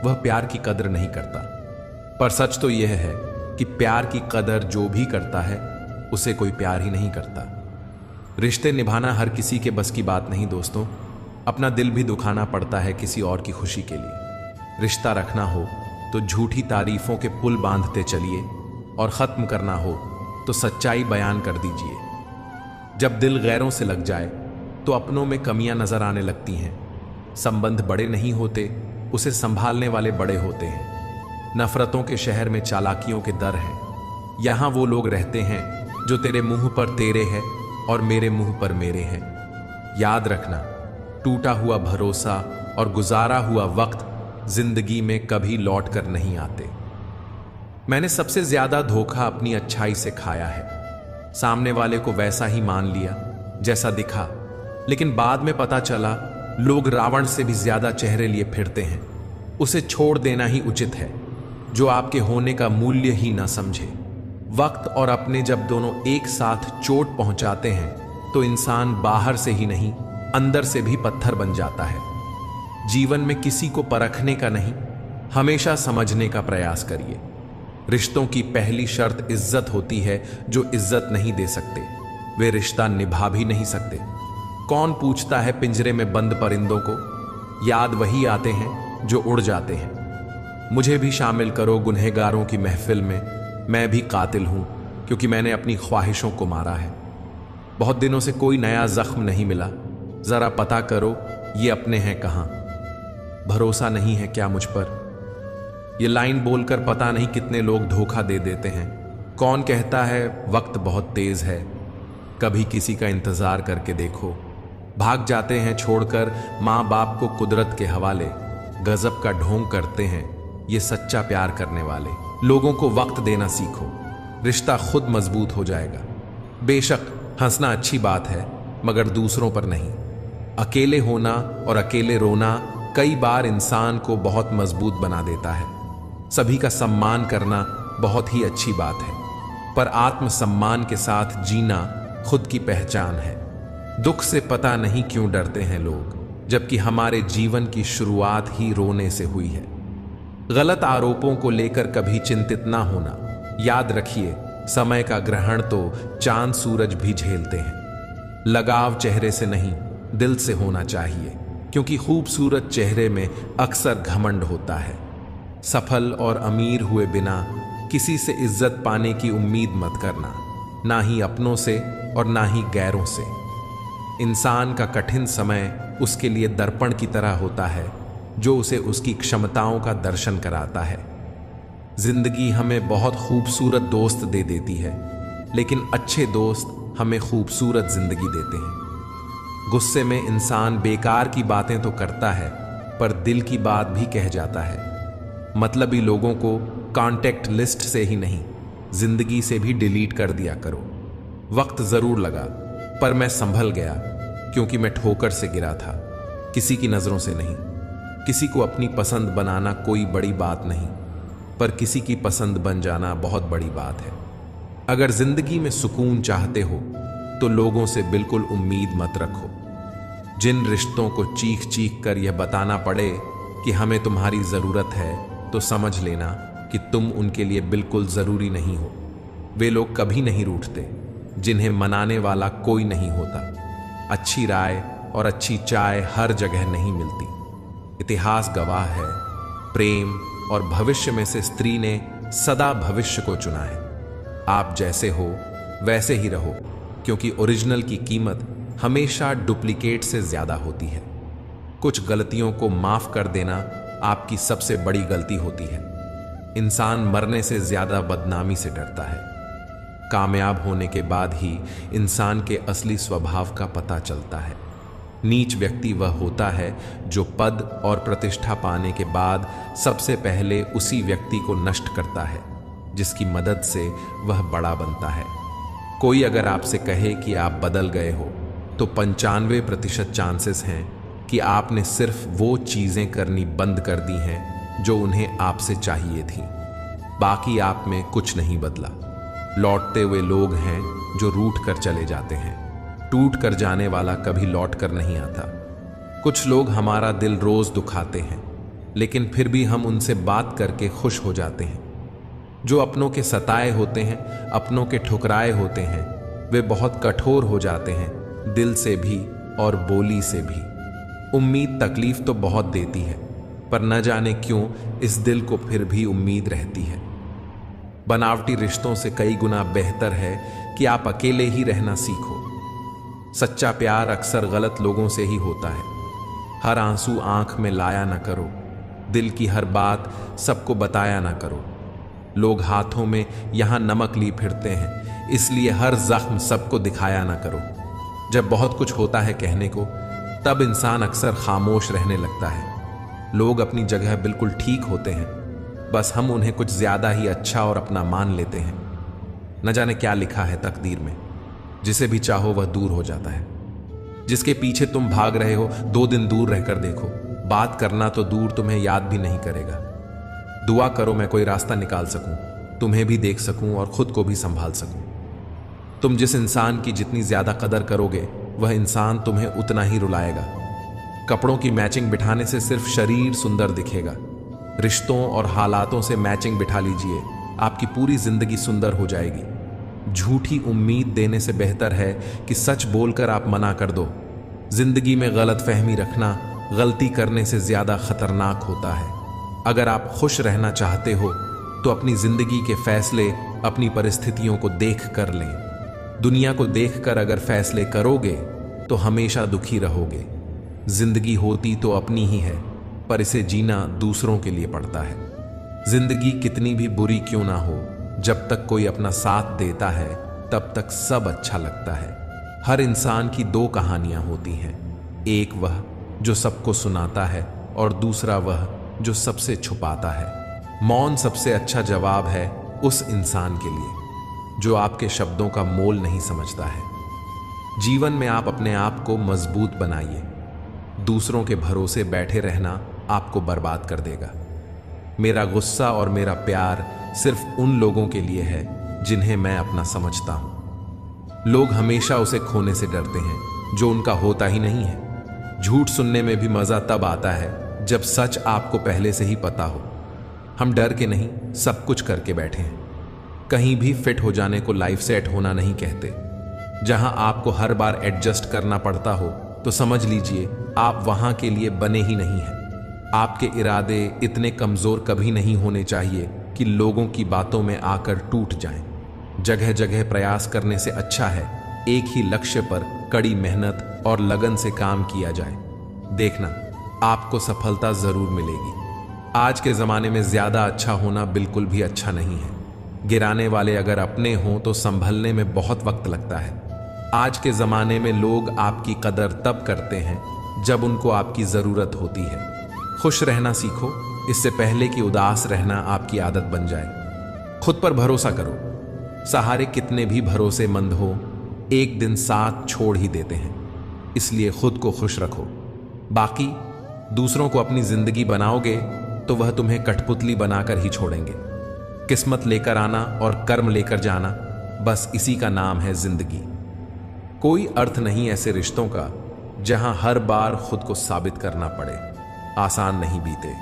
A: वह प्यार की कदर नहीं करता, पर सच तो यह है कि प्यार की कदर जो भी करता है उसे कोई प्यार ही नहीं करता। रिश्ते निभाना हर किसी के बस की बात नहीं दोस्तों। अपना दिल भी दुखाना पड़ता है किसी और की खुशी के लिए। रिश्ता रखना हो तो झूठी तारीफों के पुल बांधते चलिए, और खत्म करना हो तो सच्चाई बयान कर दीजिए। जब दिल गैरों से लग जाए तो अपनों में कमियां नजर आने लगती हैं। संबंध बड़े नहीं होते, उसे संभालने वाले बड़े होते हैं। नफरतों के शहर में चालाकियों के दर हैं। यहां वो लोग रहते हैं जो तेरे मुंह पर तेरे हैं और मेरे मुंह पर मेरे हैं। याद रखना, टूटा हुआ भरोसा और गुजारा हुआ वक्त जिंदगी में कभी लौट कर नहीं आते। मैंने सबसे ज्यादा धोखा अपनी अच्छाई से खाया है। सामने वाले को वैसा ही मान लिया जैसा दिखा, लेकिन बाद में पता चला लोग रावण से भी ज्यादा चेहरे लिए फिरते हैं। उसे छोड़ देना ही उचित है जो आपके होने का मूल्य ही ना समझे। वक्त और अपने जब दोनों एक साथ चोट पहुंचाते हैं तो इंसान बाहर से ही नहीं अंदर से भी पत्थर बन जाता है। जीवन में किसी को परखने का नहीं, हमेशा समझने का प्रयास करिए। रिश्तों की पहली शर्त इज्जत होती है। जो इज्जत नहीं दे सकते वे रिश्ता निभा भी नहीं सकते। कौन पूछता है पिंजरे में बंद परिंदों को? याद वही आते हैं जो उड़ जाते हैं। मुझे भी शामिल करो गुनहगारों की महफिल में। मैं भी कातिल हूं क्योंकि मैंने अपनी ख्वाहिशों को मारा है। बहुत दिनों से कोई नया जख्म नहीं मिला। जरा पता करो ये अपने हैं कहां। भरोसा नहीं है क्या मुझ पर? ये लाइन बोलकर पता नहीं कितने लोग धोखा दे देते हैं। कौन कहता है वक्त बहुत तेज है, कभी किसी का इंतजार करके देखो। भाग जाते हैं छोड़कर माँ बाप को कुदरत के हवाले, गजब का ढोंग करते हैं ये सच्चा प्यार करने वाले। लोगों को वक्त देना सीखो, रिश्ता खुद मजबूत हो जाएगा। बेशक हंसना अच्छी बात है, मगर दूसरों पर नहीं। अकेले होना और अकेले रोना कई बार इंसान को बहुत मजबूत बना देता है। सभी का सम्मान करना बहुत ही अच्छी बात है, पर आत्मसम्मान के साथ जीना खुद की पहचान है। दुख से पता नहीं क्यों डरते हैं लोग, जबकि हमारे जीवन की शुरुआत ही रोने से हुई है। गलत आरोपों को लेकर कभी चिंतित ना होना। याद रखिए, समय का ग्रहण तो चांद सूरज भी झेलते हैं। लगाव चेहरे से नहीं, दिल से होना चाहिए, क्योंकि खूबसूरत चेहरे में अक्सर घमंड होता है। सफल और अमीर हुए बिना किसी से इज्जत पाने की उम्मीद मत करना, ना ही अपनों से और ना ही गैरों से। इंसान का कठिन समय उसके लिए दर्पण की तरह होता है, जो उसे उसकी क्षमताओं का दर्शन कराता है। जिंदगी हमें बहुत खूबसूरत दोस्त दे देती है, लेकिन अच्छे दोस्त हमें खूबसूरत जिंदगी देते हैं। गुस्से में इंसान बेकार की बातें तो करता है, पर दिल की बात भी कह जाता है। मतलबी लोगों को कॉन्टेक्ट लिस्ट से ही नहीं, जिंदगी से भी डिलीट कर दिया करो। वक्त जरूर लगा, पर मैं संभल गया, क्योंकि मैं ठोकर से गिरा था, किसी की नजरों से नहीं। किसी को अपनी पसंद बनाना कोई बड़ी बात नहीं, पर किसी की पसंद बन जाना बहुत बड़ी बात है। अगर जिंदगी में सुकून चाहते हो तो लोगों से बिल्कुल उम्मीद मत रखो। जिन रिश्तों को चीख चीख कर यह बताना पड़े कि हमें तुम्हारी जरूरत है, तो समझ लेना कि तुम उनके लिए बिल्कुल जरूरी नहीं हो। वे लोग कभी नहीं रूठते जिन्हें मनाने वाला कोई नहीं होता। अच्छी राय और अच्छी चाय हर जगह नहीं मिलती। इतिहास गवाह है, प्रेम और भविष्य में से स्त्री ने सदा भविष्य को चुना है। आप जैसे हो वैसे ही रहो, क्योंकि ओरिजिनल की कीमत हमेशा डुप्लीकेट से ज्यादा होती है। कुछ गलतियों को माफ कर देना आपकी सबसे बड़ी गलती होती है। इंसान मरने से ज्यादा बदनामी से डरता है। कामयाब होने के बाद ही इंसान के असली स्वभाव का पता चलता है। नीच व्यक्ति वह होता है जो पद और प्रतिष्ठा पाने के बाद सबसे पहले उसी व्यक्ति को नष्ट करता है, जिसकी मदद से वह बड़ा बनता है। कोई अगर आपसे कहे कि आप बदल गए हो, तो 95% चांसेस हैं कि आपने सिर्फ वो चीजें करनी बंद कर दी हैं जो उन्हें आपसे चाहिए थी। बाकी आप में कुछ नहीं बदला। लौटते हुए लोग हैं जो रूठ कर चले जाते हैं। टूट कर जाने वाला कभी लौट कर नहीं आता। कुछ लोग हमारा दिल रोज दुखाते हैं, लेकिन फिर भी हम उनसे बात करके खुश हो जाते हैं। जो अपनों के सताए होते हैं, अपनों के ठुकराए होते हैं, वे बहुत कठोर हो जाते हैं, दिल से भी और बोली से भी। उम्मीद तकलीफ तो बहुत देती है, पर न जाने क्यों इस दिल को फिर भी उम्मीद रहती है। बनावटी रिश्तों से कई गुना बेहतर है कि आप अकेले ही रहना सीखो। सच्चा प्यार अक्सर गलत लोगों से ही होता है। हर आंसू आंख में लाया ना करो। दिल की हर बात सबको बताया ना करो। लोग हाथों में यहां नमक ली फिरते हैं, इसलिए हर जख्म सबको दिखाया ना करो। जब बहुत कुछ होता है कहने को, तब इंसान अक्सर खामोश रहने लगता है। लोग अपनी जगह बिल्कुल ठीक होते हैं, बस हम उन्हें कुछ ज्यादा ही अच्छा और अपना मान लेते हैं। न जाने क्या लिखा है तकदीर में, जिसे भी चाहो वह दूर हो जाता है। जिसके पीछे तुम भाग रहे हो, 2 दिन दूर रहकर देखो, बात करना तो दूर तुम्हें याद भी नहीं करेगा। दुआ करो मैं कोई रास्ता निकाल सकूं, तुम्हें भी देख सकूं और खुद को भी संभाल सकूं। तुम जिस इंसान की जितनी ज्यादा कदर करोगे, वह इंसान तुम्हें उतना ही रुलाएगा। कपड़ों की मैचिंग बिठाने से सिर्फ शरीर सुंदर दिखेगा। रिश्तों और हालातों से मैचिंग बिठा लीजिए, आपकी पूरी जिंदगी सुंदर हो जाएगी। झूठी उम्मीद देने से बेहतर है कि सच बोलकर आप मना कर दो। जिंदगी में गलत फहमी रखना गलती करने से ज्यादा खतरनाक होता है। अगर आप खुश रहना चाहते हो तो अपनी जिंदगी के फैसले अपनी परिस्थितियों को देख कर लें। दुनिया को देखकर अगर फैसले करोगे तो हमेशा दुखी रहोगे। जिंदगी होती तो अपनी ही है, पर इसे जीना दूसरों के लिए पड़ता है। जिंदगी कितनी भी बुरी क्यों ना हो, जब तक कोई अपना साथ देता है तब तक सब अच्छा लगता है। हर इंसान की दो कहानियां होती हैं, एक वह जो सबको सुनाता है और दूसरा वह जो सबसे छुपाता है। मौन सबसे अच्छा जवाब है उस इंसान के लिए जो आपके शब्दों का मोल नहीं समझता है। जीवन में आप अपने आप को मजबूत बनाइए। दूसरों के भरोसे बैठे रहना आपको बर्बाद कर देगा। मेरा गुस्सा और मेरा प्यार सिर्फ उन लोगों के लिए है जिन्हें मैं अपना समझता हूं। लोग हमेशा उसे खोने से डरते हैं जो उनका होता ही नहीं है। झूठ सुनने में भी मजा तब आता है जब सच आपको पहले से ही पता हो। हम डर के नहीं, सब कुछ करके बैठे हैं। कहीं भी फिट हो जाने को लाइफ सेट होना नहीं कहते। जहां आपको हर बार एडजस्ट करना पड़ता हो तो समझ लीजिए आप वहां के लिए बने ही नहीं हैं। आपके इरादे इतने कमजोर कभी नहीं होने चाहिए कि लोगों की बातों में आकर टूट जाएं। जगह जगह प्रयास करने से अच्छा है एक ही लक्ष्य पर कड़ी मेहनत और लगन से काम किया जाए। देखना आपको सफलता जरूर मिलेगी। आज के जमाने में ज्यादा अच्छा होना बिल्कुल भी अच्छा नहीं है। गिराने वाले अगर अपने हों तो संभलने में बहुत वक्त लगता है। आज के जमाने में लोग आपकी कदर तब करते हैं जब उनको आपकी जरूरत होती है। खुश रहना सीखो, इससे पहले कि उदास रहना आपकी आदत बन जाए। खुद पर भरोसा करो। सहारे कितने भी भरोसेमंद हो, एक दिन साथ छोड़ ही देते हैं। इसलिए खुद को खुश रखो। बाकी दूसरों को अपनी जिंदगी बनाओगे तो वह तुम्हें कठपुतली बनाकर ही छोड़ेंगे। किस्मत लेकर आना और कर्म लेकर जाना, बस इसी का नाम है जिंदगी। कोई अर्थ नहीं ऐसे रिश्तों का जहां हर बार खुद को साबित करना पड़े। आसान नहीं बीते,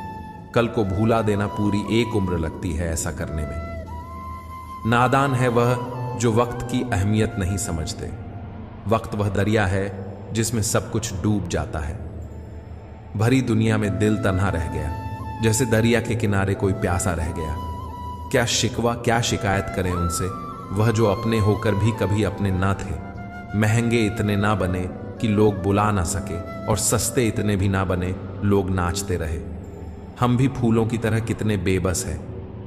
A: कल को भूला देना पूरी एक उम्र लगती है ऐसा करने में। नादान है वह जो वक्त की अहमियत नहीं समझते। वक्त वह दरिया है जिसमें सब कुछ डूब जाता है। भरी दुनिया में दिल तन्हा रह गया, जैसे दरिया के किनारे कोई प्यासा रह गया। क्या शिकवा, क्या शिकायत करें उनसे, वह जो अपने होकर भी कभी अपने ना थे। महंगे इतने ना बने कि लोग बुला ना सके और सस्ते इतने भी ना बने लोग नाचते रहे। हम भी फूलों की तरह कितने बेबस हैं।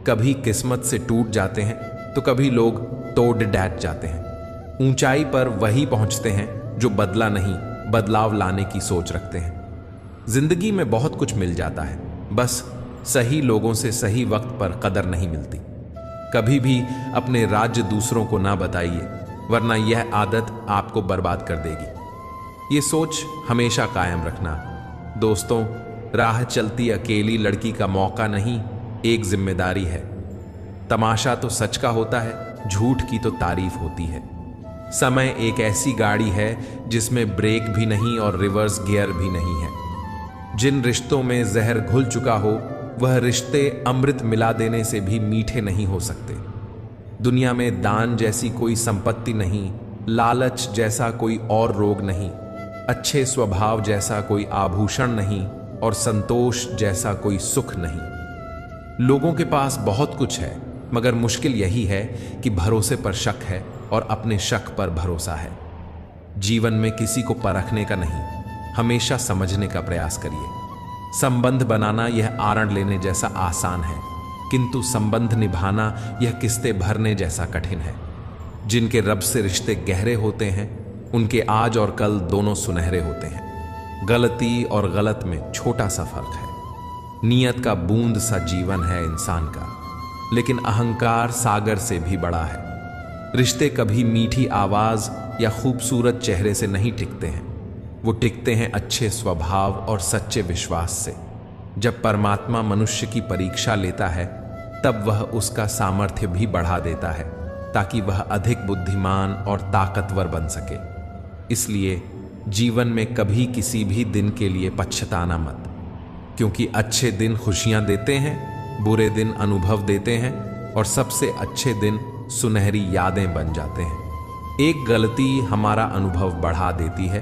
A: कभी किस्मत से टूट जाते हैं तो कभी लोग तोड़ डैट जाते हैं। ऊंचाई पर वही पहुंचते हैं जो बदला नहीं, बदलाव लाने की सोच रखते हैं। जिंदगी में बहुत कुछ मिल जाता है, बस सही लोगों से सही वक्त पर कदर नहीं मिलती। कभी भी अपने राज्य दूसरों को ना बताइए, वरना यह आदत आपको बर्बाद कर देगी। ये सोच हमेशा कायम रखना। दोस्तों, राह चलती अकेली लड़की का मौका नहीं, एक जिम्मेदारी है। तमाशा तो सच का होता है, झूठ की तो तारीफ होती है। समय एक ऐसी गाड़ी है जिसमें ब्रेक भी नहीं और रिवर्स गियर भी नहीं है। जिन रिश्तों में जहर घुल चुका हो, वह रिश्ते अमृत मिला देने से भी मीठे नहीं हो सकते। दुनिया में दान जैसी कोई संपत्ति नहीं, लालच जैसा कोई और रोग नहीं, अच्छे स्वभाव जैसा कोई आभूषण नहीं और संतोष जैसा कोई सुख नहीं। लोगों के पास बहुत कुछ है, मगर मुश्किल यही है कि भरोसे पर शक है और अपने शक पर भरोसा है। जीवन में किसी को परखने का नहीं, हमेशा समझने का प्रयास करिए। संबंध बनाना यह आरण लेने जैसा आसान है, किंतु संबंध निभाना यह किस्तें भरने जैसा कठिन है। जिनके रब से रिश्ते गहरे होते हैं, उनके आज और कल दोनों सुनहरे होते हैं। गलती और गलत में छोटा सा फर्क है। नियत का बूंद सा जीवन है इंसान का, लेकिन अहंकार सागर से भी बड़ा है। रिश्ते कभी मीठी आवाज या खूबसूरत चेहरे से नहीं टिकते हैं, वो टिकते हैं अच्छे स्वभाव और सच्चे विश्वास से। जब परमात्मा मनुष्य की परीक्षा लेता है, तब वह उसका सामर्थ्य भी बढ़ा देता है ताकि वह अधिक बुद्धिमान और ताकतवर बन सके। इसलिए जीवन में कभी किसी भी दिन के लिए पछताना मत, क्योंकि अच्छे दिन खुशियां देते हैं, बुरे दिन अनुभव देते हैं और सबसे अच्छे दिन सुनहरी यादें बन जाते हैं। एक गलती हमारा अनुभव बढ़ा देती है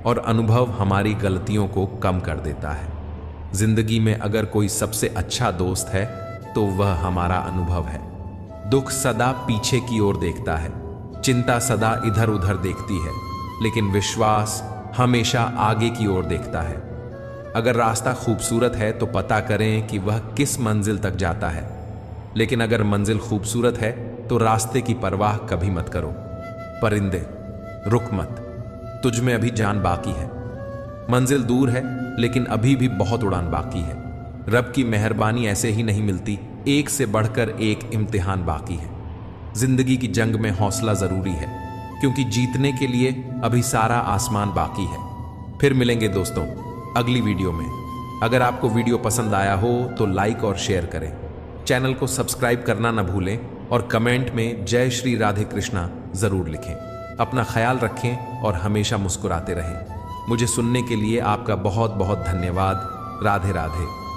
A: और अनुभव हमारी गलतियों को कम कर देता है। जिंदगी में अगर कोई सबसे अच्छा दोस्त है तो वह हमारा अनुभव है। दुख सदा पीछे की ओर देखता है, चिंता सदा इधर उधर देखती है, लेकिन विश्वास हमेशा आगे की ओर देखता है। अगर रास्ता खूबसूरत है तो पता करें कि वह किस मंजिल तक जाता है। लेकिन अगर मंजिल खूबसूरत है तो रास्ते की परवाह कभी मत करो। परिंदे, रुक मत, तुझ में अभी जान बाकी है। मंजिल दूर है लेकिन अभी भी बहुत उड़ान बाकी है। रब की मेहरबानी ऐसे ही नहीं मिलती, एक से बढ़कर एक इम्तिहान बाकी है। जिंदगी की जंग में हौसला जरूरी है, क्योंकि जीतने के लिए अभी सारा आसमान बाकी है। फिर मिलेंगे दोस्तों अगली वीडियो में। अगर आपको वीडियो पसंद आया हो तो लाइक और शेयर करें, चैनल को सब्सक्राइब करना न भूलें और कमेंट में जय श्री राधे कृष्णा जरूर लिखें। अपना ख्याल रखें और हमेशा मुस्कुराते रहें। मुझे सुनने के लिए आपका बहुत बहुत धन्यवाद। राधे राधे।